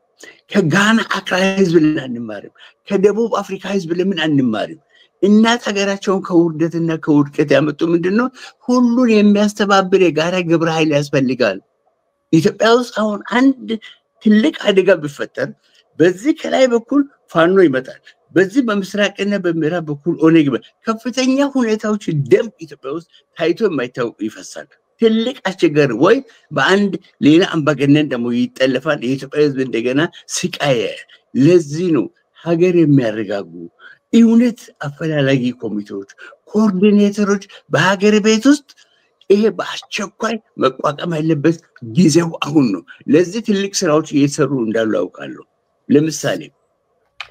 ከጋና አክራ ህዝብ ለምን አንማሪም? ከደቡብ አፍሪካ ህዝብ ለምን አንማሪም? እናት ሀገራቸውን ከውርደትና ከውድቀት ያመጡ ምንድነው ሁሉን የሚያስተባብር የጋራ ግብረ ኃይል ያስፈልጋል። ኢትዮጵያ ውስጥ አሁን አንድ ትልቅ አደጋ ቢፈጠር በዚህ ከላይ በኩል ፋኖ ይመጣል፣ በዚህ በምስራቅና በምዕራብ በኩል ኦነግ ከፍተኛ ሁኔታዎች ደም ኢትዮጵያ ውስጥ ታይቶ የማይታወቅ ይፈሳል። ትልቅ አስቸጋሪ ወይ በአንድ ሌላ አምባገነን ደግሞ ይጠለፋል። የኢትዮጵያ ህዝብ እንደገና ስቃየ። ለዚህ ነው ሀገር የሚያረጋጉ እውነት አፈላላጊ ኮሚቴዎች፣ ኮኦርዲኔተሮች በሀገር ቤት ውስጥ ይሄ በአስቸኳይ መቋቋም ያለበት ጊዜው አሁን ነው። ለዚህ ትልቅ ስራዎች እየተሰሩ እንዳሉ አውቃለሁ። ለምሳሌ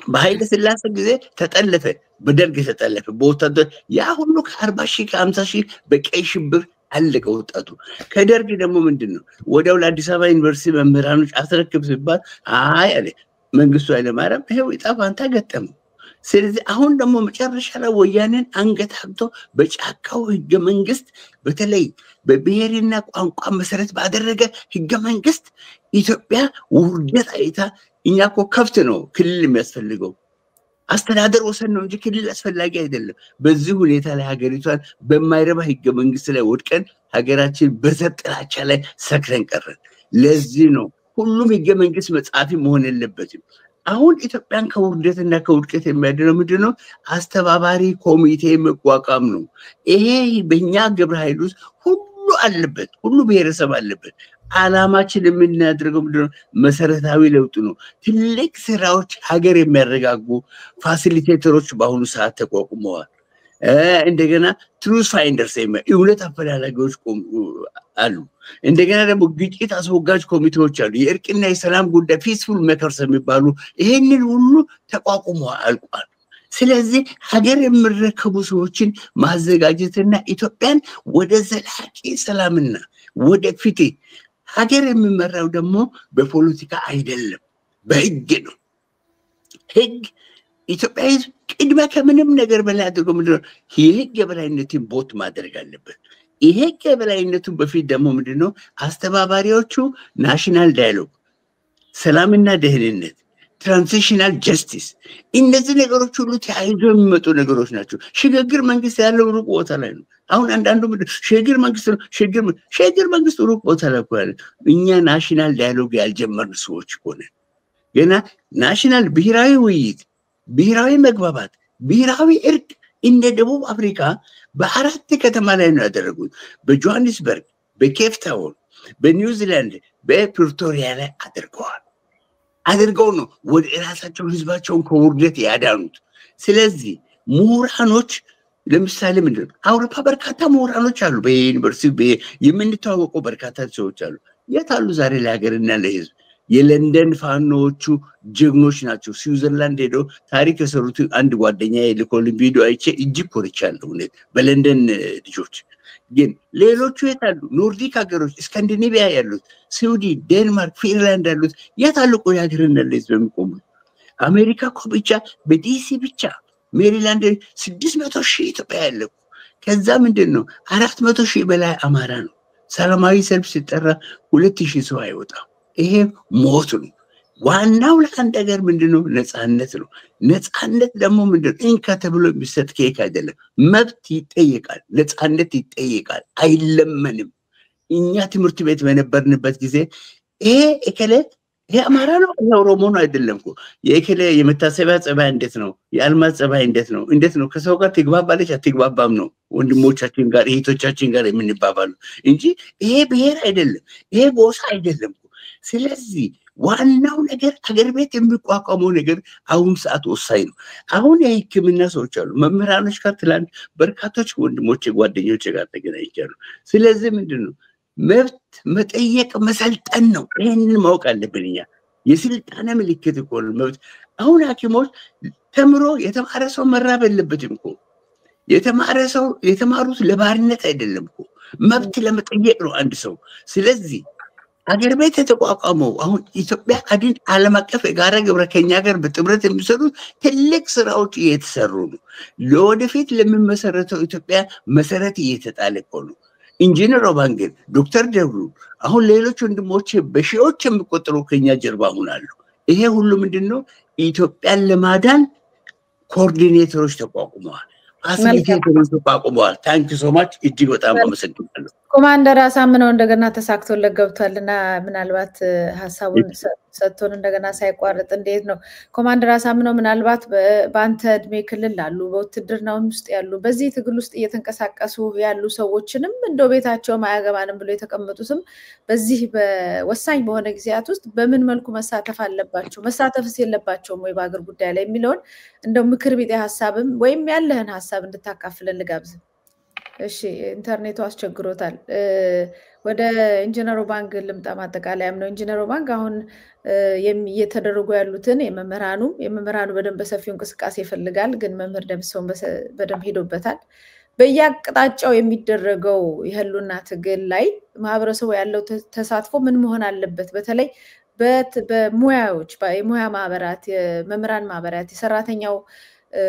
በኃይለ ሥላሴ ጊዜ ተጠለፈ፣ በደርግ ተጠለፈ፣ በወታደር ያ ሁሉ ከ40 ሺህ ከ50 ሺህ በቀይ ሽብር አለቀ ወጣቱ። ከደርግ ደግሞ ምንድነው ወዲያው ለአዲስ አበባ ዩኒቨርሲቲ መምህራኖች አስረክብ ሲባል አይ አለ መንግስቱ ኃይለማርያም ይሄው ዕጣ ፈንታ ገጠመው። ስለዚህ አሁን ደግሞ መጨረሻ ላይ ወያኔን አንገታግቶ በጫካው ህገ መንግስት በተለይ በብሔርና ቋንቋ መሰረት ባደረገ ህገ መንግስት ኢትዮጵያ ውርደት አይታ እኛ እኮ ከፍት ነው ክልል የሚያስፈልገው አስተዳደር ወሰን ነው እንጂ ክልል አስፈላጊ አይደለም። በዚህ ሁኔታ ላይ ሀገሪቷን በማይረባ ህገ መንግስት ላይ ወድቀን ሀገራችን በዘር ጥላቻ ላይ ሰክረን ቀረን። ለዚህ ነው ሁሉም ህገ መንግስት መጻፊ መሆን የለበትም። አሁን ኢትዮጵያን ከውርደትና ከውድቀት የሚያድነው ምንድነው? አስተባባሪ ኮሚቴ መቋቋም ነው። ይሄ በእኛ ግብረ ኃይል ውስጥ ሁሉ አለበት፣ ሁሉ ብሔረሰብ አለበት። ዓላማችን የምናደርገው ምንድነው? መሰረታዊ ለውጥ ነው። ትልቅ ስራዎች ሀገር የሚያረጋጉ ፋሲሊቴተሮች በአሁኑ ሰዓት ተቋቁመዋል። እንደገና ትሩዝ ፋይንደርስ እውነት አፈላላጊዎች አሉ። እንደገና ደግሞ ግጭት አስወጋጅ ኮሚቴዎች አሉ። የእርቅና የሰላም ጉዳይ ፒስፉል ሜከርስ የሚባሉ ይሄንን ሁሉ ተቋቁሞ አልቋል። ስለዚህ ሀገር የሚረከቡ ሰዎችን ማዘጋጀትና ኢትዮጵያን ወደ ዘላቂ ሰላምና ወደ ፍትህ ሀገር የሚመራው ደግሞ በፖለቲካ አይደለም፣ በህግ ነው። ህግ ኢትዮጵያ ህዝብ ቅድመ ከምንም ነገር በላይ አድርጎ ምንድነው የህግ የበላይነትን ቦት ማድረግ አለበት። ይሄ የበላይነቱ በፊት ደግሞ ምንድነው አስተባባሪዎቹ ናሽናል ዳያሎግ፣ ሰላምና ደህንነት፣ ትራንዚሽናል ጀስቲስ፣ እነዚህ ነገሮች ሁሉ ተያይዞ የሚመጡ ነገሮች ናቸው። ሽግግር መንግስት ያለው ሩቅ ቦታ ላይ ነው። አሁን አንዳንዱ ሽግግር መንግስት ነው፣ ሽግግር መንግስት ሩቅ ቦታ ላይ ነው። እኛ ናሽናል ዳያሎግ ያልጀመርን ሰዎች ሆነ ገና ናሽናል ብሔራዊ ውይይት፣ ብሔራዊ መግባባት፣ ብሔራዊ እርቅ እንደ ደቡብ አፍሪካ በአራት ከተማ ላይ ነው ያደረጉት። በጆሃንስበርግ፣ በኬፕ ታውን፣ በኒውዚላንድ፣ በፕሪቶሪያ ላይ አድርገው ነው ወደ ራሳቸው ህዝባቸውን ከውርደት ያዳኑት። ስለዚህ ምሁራኖች ለምሳሌ ምንድነው አውሮፓ በርካታ ምሁራኖች አሉ። በዩኒቨርሲቲ የምንተዋወቀው በርካታ ሰዎች አሉ። የት አሉ ዛሬ ለሀገርና ለህዝብ? የለንደን ፋኖቹ ጀግኖች ናቸው። ስዊዘርላንድ ሄዶ ታሪክ የሰሩት አንድ ጓደኛ የልኮልኝ ቪዲዮ አይቼ እጅግ ኮርቻለሁ በለንደን ልጆች። ግን ሌሎቹ የት አሉ? ኖርዲክ ሀገሮች፣ ስካንዲኔቪያ ያሉት፣ ስዊድን፣ ዴንማርክ፣ ፊንላንድ ያሉት የት አሉ? ቆይ ሀገርና ለህዝብ የሚቆሙት አሜሪካ እኮ ብቻ በዲሲ ብቻ ሜሪላንድ 600 ሺህ ኢትዮጵያ ያለው። ከዛ ምንድነው 400 ሺህ በላይ አማራ ነው። ሰላማዊ ሰልፍ ሲጠራ 2000 ሰው አይወጣም። ይሄ ሞት ነው። ዋናው ለአንድ ሀገር ምንድነው? ነፃነት ነው። ነፃነት ደግሞ ምንድነው? እንካ ተብሎ የሚሰጥ ኬክ አይደለም። መብት ይጠየቃል፣ ነፃነት ይጠየቃል፣ አይለመንም። እኛ ትምህርት ቤት በነበርንበት ጊዜ ይሄ እከለ ይሄ አማራ ነው ይሄ ኦሮሞ ነው አይደለም እኮ የእከለ የመታሰቢያ ጸባይ እንዴት ነው? የአልማዝ ጸባይ እንዴት ነው? ከሰው ጋር ትግባባለች አትግባባም ነው ወንድሞቻችን ጋር እህቶቻችን ጋር የምንባባሉ እንጂ ይሄ ብሔር አይደለም፣ ይሄ ጎሳ አይደለም። ስለዚህ ዋናው ነገር ሀገር ቤት የሚቋቋመው ነገር አሁን ሰዓት ወሳኝ ነው። አሁን የሕክምና ሰዎች አሉ፣ መምህራኖች ጋር ትላንት በርካቶች ወንድሞቼ ጓደኞቼ ጋር ተገናኝቻለሁ። ስለዚህ ምንድነው መብት መጠየቅ መሰልጠን ነው። ይሄንን ማወቅ አለብን። እኛ የስልጣኔ ምልክት እኮ ነው መብት። አሁን ሐኪሞች ተምሮ የተማረ ሰው መራብ የለበትም እኮ። የተማሩት ለባርነት አይደለም እኮ፣ መብት ለመጠየቅ ነው አንድ ሰው። ስለዚህ ሀገር ቤት የተቋቋመው አሁን ኢትዮጵያ አድን ዓለም አቀፍ የጋራ ግብረ ከኛ ጋር በጥምረት የሚሰሩት ትልቅ ስራዎች እየተሰሩ ነው። ለወደፊት ለሚመሰረተው ኢትዮጵያ መሰረት እየተጣለ እኮ ነው። ኢንጂነር ኦባንግን፣ ዶክተር ደብሩ፣ አሁን ሌሎች ወንድሞች በሺዎች የሚቆጠሩ ከኛ ጀርባ አሉ። ይሄ ሁሉ ምንድነው? ኢትዮጵያን ለማዳን ኮኦርዲኔተሮች ተቋቁመዋል፣ ፋሲሊቴተሮች ተቋቁመዋል። ታንክ ሶ ማች እጅግ በጣም አመሰግናለሁ። ኮማንደር አሳምነው እንደገና ተሳክቶለት ገብቷልና ምናልባት ሐሳቡን ሰጥቶን እንደገና ሳይቋርጥ እንዴት ነው ኮማንደር አሳምነው ምናልባት በአንተ እድሜ ክልል ላሉ በውትድርናው ውስጥ ያሉ በዚህ ትግል ውስጥ እየተንቀሳቀሱ ያሉ ሰዎችንም እንደው ቤታቸው ማያገባንም ብሎ የተቀመጡትም በዚህ በወሳኝ በሆነ ጊዜያት ውስጥ በምን መልኩ መሳተፍ አለባቸው መሳተፍስ የለባቸውም ወይ በአገር ጉዳይ ላይ የሚለውን እንደው ምክር ቢጤ ሐሳብም ወይም ያለህን ሐሳብ እንድታካፍለን ልጋብዝ እሺ ኢንተርኔቱ አስቸግሮታል ወደ ኢንጂነሩ ባንክ ልምጣ ማጠቃለያም ነው ኢንጂነሩ ባንክ አሁን እየተደረጉ ያሉትን የመምህራኑ በደንብ በሰፊው እንቅስቃሴ ይፈልጋል ግን መምህር ደምሰውን በደንብ ሄዶበታል በየአቅጣጫው የሚደረገው የህሉና ትግል ላይ ማህበረሰቡ ያለው ተሳትፎ ምን መሆን አለበት በተለይ በሙያዎች የሙያ ማህበራት የመምህራን ማህበራት የሰራተኛው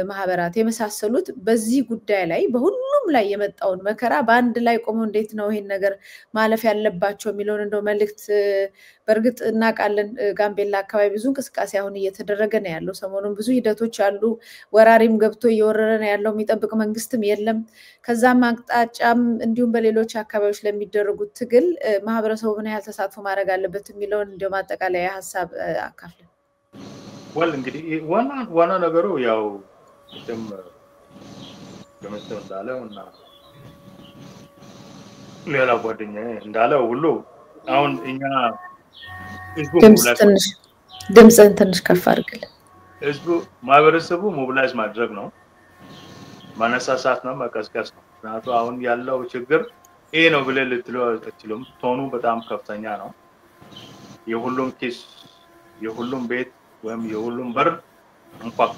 ማህበራት የመሳሰሉት በዚህ ጉዳይ ላይ በሁሉም ላይ የመጣውን መከራ በአንድ ላይ ቆሞ እንዴት ነው ይሄን ነገር ማለፍ ያለባቸው የሚለውን እንደው መልእክት በርግጥ እናቃለን ጋምቤላ አካባቢ ብዙ እንቅስቃሴ አሁን እየተደረገ ነው ያለው ሰሞኑን ብዙ ሂደቶች አሉ ወራሪም ገብቶ እየወረረ ነው ያለው የሚጠብቅ መንግስትም የለም ከዛም አቅጣጫም እንዲሁም በሌሎች አካባቢዎች ለሚደረጉት ትግል ማህበረሰቡ ምን ያህል ተሳትፎ ማድረግ አለበት የሚለውን እንደው ማጠቃለያ ሐሳብ አካፍለን ወል እንግዲህ ዋና ነገሩ ያው ደም እንዳለውና ሌላ ጓደኛዬ እንዳለው ሁሉ አሁን እኛ ድምጽን ትንሽ ከፍ አድርግልን ህዝቡ ማህበረሰቡ ሞቢላይዝ ማድረግ ነው ማነሳሳት ነው መቀስቀስ ነው ምክንያቱም አሁን ያለው ችግር ይሄ ነው ብለህ ልትለው አትችልም ቶኑ በጣም ከፍተኛ ነው የሁሉም ኬስ የሁሉም ቤት ወይም የሁሉም በር እንኳን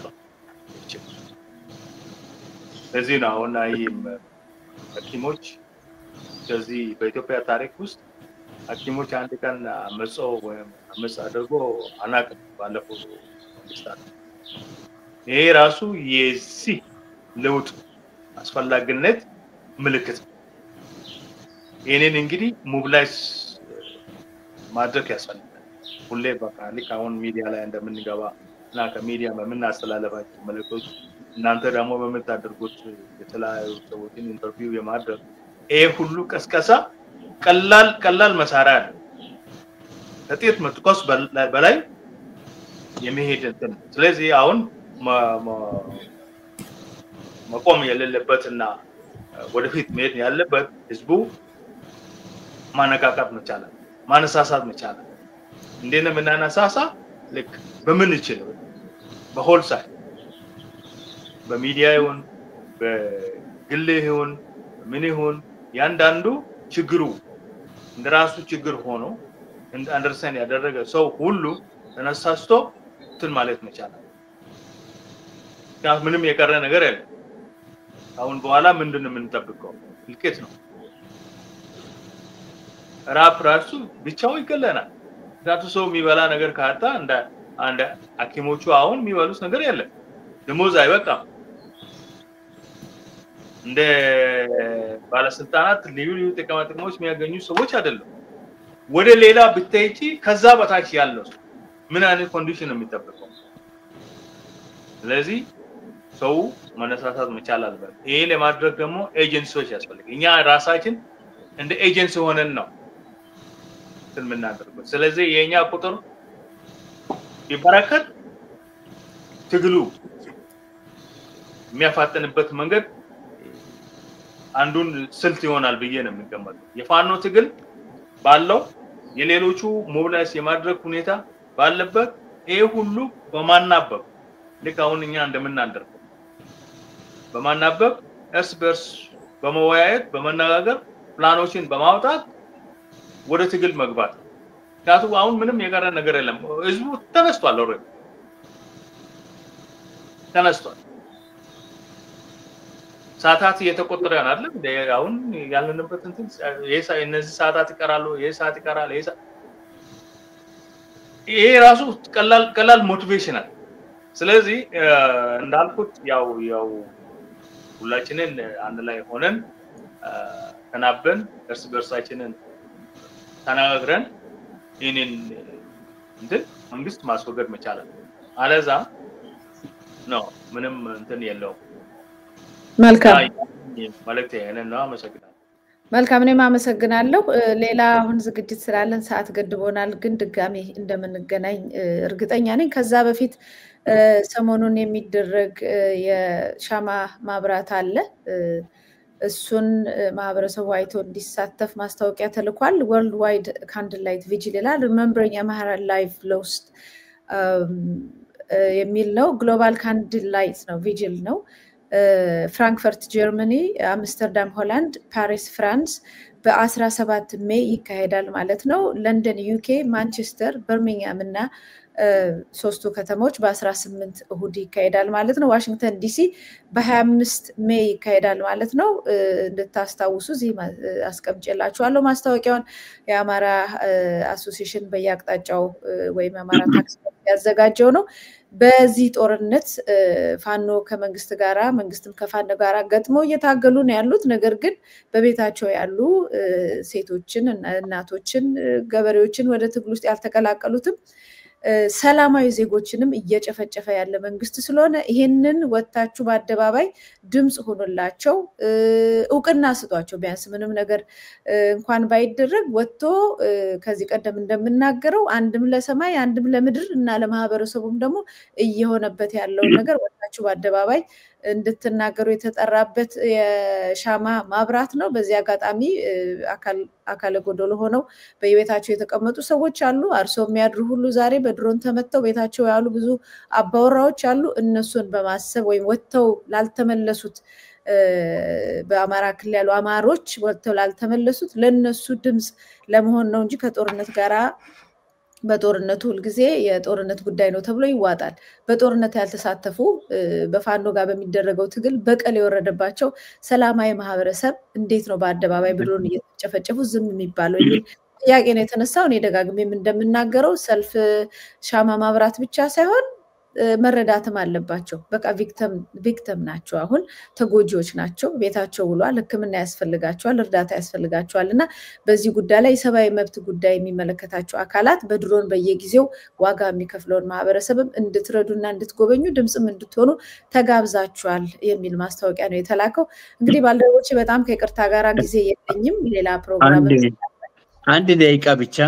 ስለዚህ ነው አሁን አይም ሐኪሞች ስለዚህ በኢትዮጵያ ታሪክ ውስጥ ሐኪሞች አንድ ቀን አመጾ ወይም አመጽ አድርጎ አናውቅም ባለፈው ስታት ይሄ ራሱ የዚህ ለውጥ አስፈላጊነት ምልክት ይሄንን እንግዲህ ሞቢላይዝ ማድረግ ያስፈልጋል ሁሌ በቃ ልክ አሁን ሚዲያ ላይ እንደምንገባ እና ከሚዲያ በመናስተላለፋቸው መልእክቶች እናንተ ደግሞ በመታደርጉት የተለያዩ ሰዎችን ኢንተርቪው የማድረግ ይሄ ሁሉ ቀስቀሳ ቀላል መሳሪያ ነው ከጥቂት መጥቆስ በላይ የሚሄድ እንትን ስለዚህ አሁን መቆም የሌለበትና ወደፊት መሄድ ያለበት ህዝቡ ማነቃቃት መቻል ማነሳሳት መቻል እንዴት ነው ምናነሳሳ ልክ በምን ይችላል በሆል ሳይ በሚዲያ ይሁን በግል ይሁን ምን ይሁን ያንዳንዱ ችግሩ እንደራሱ ችግር ሆኖ አንደርስታንድ ያደረገ ሰው ሁሉ ተነሳስቶ እንትን ማለት መቻል ያው ምንም የቀረ ነገር የለም አሁን በኋላ ምንድነው የምንጠብቀው ልኬት ነው ራሱ ብቻው ይገለናል ዳቱ ሰው የሚበላ ነገር ካጣ አንድ ሐኪሞቹ አሁን የሚበሉት ነገር የለም ደሞዝ አይበቃም እንደ ባለስልጣናት ልዩ ጥቅሞች የሚያገኙ ሰዎች አይደሉም ወደ ሌላ ብትይጪ ከዛ በታች ያለው ምን አይነት ኮንዲሽን ነው የሚጠበቀው ስለዚህ ሰው መነሳሳት መቻል አለበት ይሄ ለማድረግ ደግሞ ኤጀንሲዎች ያስፈልጋል እኛ ራሳችን እንደ ኤጀንሲ ሆነን ነው ስለምናደርገው ስለዚህ የኛ ቁጥር ይበረከት ትግሉ የሚያፋጥንበት መንገድ አንዱን ስልት ይሆናል ብዬ ነው የምገመተው የፋኖ ትግል ባለው የሌሎቹ ሞቢላይዝ የማድረግ ሁኔታ ባለበት ይሄ ሁሉ በማናበብ ለካውን እኛ እንደምናደርገው በማናበብ እርስ በርስ በመወያየት በመነጋገር ፕላኖችን በማውጣት ወደ ትግል መግባት ታቱ አሁን ምንም የቀረ ነገር የለም ህዝቡ ተነስቷል ኦሬዲ ተነስቷል ሰዓታት እየተቆጠረ ያናል አሁን ያለንበት እንትን እነዚህ ሰዓታት ይቀራሉ ሰዓት ይቀራል ይሄ ራሱ ቀላል ሞቲቬሽናል ስለዚህ እንዳልኩት ያው ሁላችንን አንድ ላይ ሆነን ተናበን እርስ በርሳችንን ተናግረን ይሄንን እንትን መንግስት ማስወገድ መቻል አለዛ ነው ምንም እንትን የለው መልካም ማለት ያንን ነው አመሰግናለሁ መልካም እኔም አመሰግናለሁ። ሌላ አሁን ዝግጅት ስላለን ሰዓት ገድቦናል፣ ግን ድጋሚ እንደምንገናኝ እርግጠኛ ነኝ። ከዛ በፊት ሰሞኑን የሚደረግ የሻማ ማብራት አለ። እሱን ማህበረሰቡ አይቶ እንዲሳተፍ ማስታወቂያ ተልኳል። ወርልድ ዋይድ ካንድል ላይት ቪጂል ይላል። ሪመምበሪንግ የአማራ ላይፍ ሎስት የሚል ነው። ግሎባል ካንድል ላይት ነው፣ ቪጂል ነው። ፍራንክፈርት ጀርመኒ፣ አምስተርዳም ሆላንድ፣ ፓሪስ ፍራንስ በ17 ሜይ ይካሄዳል ማለት ነው። ለንደን ዩኬ፣ ማንቸስተር፣ በርሚንግሃም እና ሶስቱ ከተሞች በ18 እሁድ ይካሄዳል ማለት ነው። ዋሽንግተን ዲሲ በ25 ሜይ ይካሄዳል ማለት ነው። እንድታስታውሱ እዚህ አስቀምጬላችኋለሁ ማስታወቂያውን። የአማራ አሶሲዬሽን በየአቅጣጫው ወይም አማራ ታክስ ያዘጋጀው ነው። በዚህ ጦርነት ፋኖ ከመንግስት ጋራ መንግስትም ከፋኖ ጋራ ገጥመው እየታገሉ ነው ያሉት። ነገር ግን በቤታቸው ያሉ ሴቶችን፣ እናቶችን፣ ገበሬዎችን ወደ ትግል ውስጥ ያልተቀላቀሉትም ሰላማዊ ዜጎችንም እየጨፈጨፈ ያለ መንግስት ስለሆነ ይሄንን ወጣችሁ በአደባባይ ድምጽ ሆኖላቸው እውቅና ስጧቸው። ቢያንስ ምንም ነገር እንኳን ባይደረግ ወጥቶ ከዚህ ቀደም እንደምናገረው አንድም ለሰማይ አንድም ለምድር እና ለማህበረሰቡም ደግሞ እየሆነበት ያለው ነገር ወጣችሁ በአደባባይ እንድትናገሩ የተጠራበት የሻማ ማብራት ነው። በዚህ አጋጣሚ አካለ ጎዶሎ ሆነው በየቤታቸው የተቀመጡ ሰዎች አሉ። አርሶ የሚያድሩ ሁሉ ዛሬ በድሮን ተመተው ቤታቸው ያሉ ብዙ አባወራዎች አሉ። እነሱን በማሰብ ወይም ወጥተው ላልተመለሱት በአማራ ክልል ያሉ አማሮች ወጥተው ላልተመለሱት ለነሱ ድምጽ ለመሆን ነው እንጂ ከጦርነት ጋራ በጦርነቱ ሁሉ ጊዜ የጦርነት ጉዳይ ነው ተብሎ ይዋጣል። በጦርነት ያልተሳተፉ በፋኖ ጋር በሚደረገው ትግል በቀል የወረደባቸው ሰላማዊ ማህበረሰብ እንዴት ነው በአደባባይ ብሎን እየተጨፈጨፉ ዝም የሚባለው የሚል ጥያቄ ነው የተነሳው። እኔ ደጋግሜም እንደምናገረው ሰልፍ ሻማ ማብራት ብቻ ሳይሆን መረዳትም አለባቸው። በቃ ቪክተም ናቸው፣ አሁን ተጎጂዎች ናቸው። ቤታቸው ውሏል፣ ሕክምና ያስፈልጋቸዋል፣ እርዳታ ያስፈልጋቸዋል እና በዚህ ጉዳይ ላይ የሰብአዊ መብት ጉዳይ የሚመለከታቸው አካላት በድሮን በየጊዜው ዋጋ የሚከፍለውን ማህበረሰብም እንድትረዱና እንድትጎበኙ ድምጽም እንድትሆኑ ተጋብዛችኋል የሚል ማስታወቂያ ነው የተላከው። እንግዲህ ባልደረቦቼ በጣም ከይቅርታ ጋራ ጊዜ የለኝም። ሌላ ፕሮግራም አንድ ደቂቃ ብቻ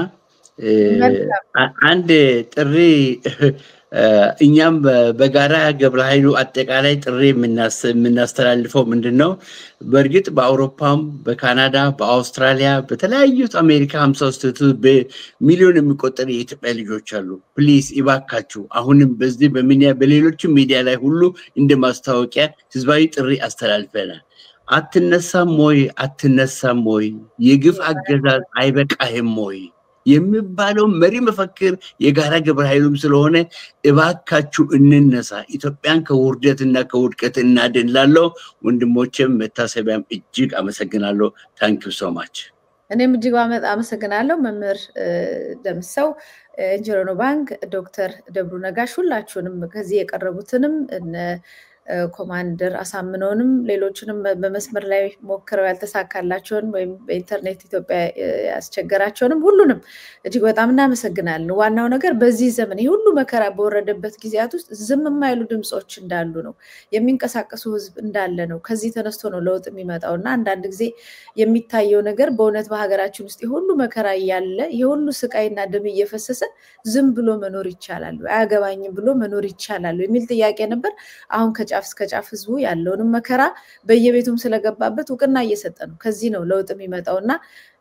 አንድ ጥሪ እኛም በጋራ ገብረ ኃይሉ አጠቃላይ ጥሪ የምናስተላልፈው ምንድነው? በእርግጥ በአውሮፓም በካናዳ በአውስትራሊያ በተለያዩት አሜሪካ 53 በሚሊዮን የሚቆጠሩ የኢትዮጵያ ልጆች አሉ። ፕሊዝ ይባካችሁ አሁንም በዚህ በሌሎችም ሚዲያ ላይ ሁሉ እንደማስታወቂያ ህዝባዊ ጥሪ አስተላልፈናል። አትነሳም ወይ የግፍ አገዛዝ አይበቃህም ወይ የሚባለው መሪ መፈክር የጋራ ግብረ ኃይሉም ስለሆነ እባካችሁ እንነሳ፣ ኢትዮጵያን ከውርደትና ከውድቀት እናድንላለው። ወንድሞቼም መታሰቢያም እጅግ አመሰግናለሁ። ታንክ ዩ ሶ ማች። እኔም እጅግ አመሰግናለሁ። መምህር ደምሰው፣ ኢንጂነር ባንክ፣ ዶክተር ደብሩ ነጋሽ ሁላችሁንም ከዚህ የቀረቡትንም ኮማንደር አሳምነውንም ሌሎችንም በመስመር ላይ ሞክረው ያልተሳካላቸውን ወይም በኢንተርኔት ኢትዮጵያ ያስቸገራቸውንም ሁሉንም እጅግ በጣም እናመሰግናለን። ዋናው ነገር በዚህ ዘመን ሁሉ መከራ በወረደበት ጊዜያት ውስጥ ዝም የማይሉ ድምጾች እንዳሉ ነው፣ የሚንቀሳቀሱ ህዝብ እንዳለ ነው። ከዚህ ተነስቶ ነው ለውጥ የሚመጣውና አንዳንድ ጊዜ የሚታየው ነገር በእውነት በሀገራችን ውስጥ ሁሉ መከራ ያለ የሁሉ ስቃይና ደም እየፈሰሰ ዝም ብሎ መኖር ይቻላል፣ አያገባኝም ብሎ መኖር ይቻላል የሚል ጥያቄ ነበር። አሁን ከጫፍ እስከ ጫፍ ህዝቡ ያለውን መከራ በየቤቱም ስለገባበት እውቅና እየሰጠ ነው። ከዚህ ነው ለውጥ የሚመጣውና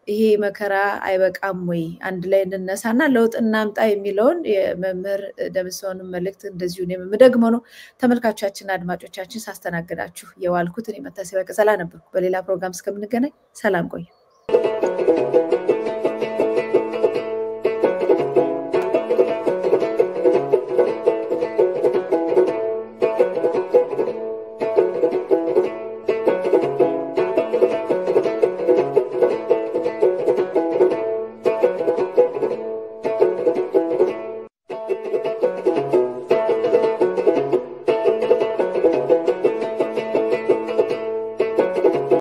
ይሄ መከራ አይበቃም ወይ? አንድ ላይ እንነሳና ለውጥ እናምጣ የሚለውን የመምህር ደምሰውን መልእክት እንደዚሁ ነው የምደግመው ነው። ተመልካቾቻችን አድማጮቻችን ሳስተናግዳችሁ የዋልኩት እኔ መታሰቢያ ቀጸላ ነበርኩ። በሌላ ፕሮግራም እስከምንገናኝ ሰላም ቆዩ።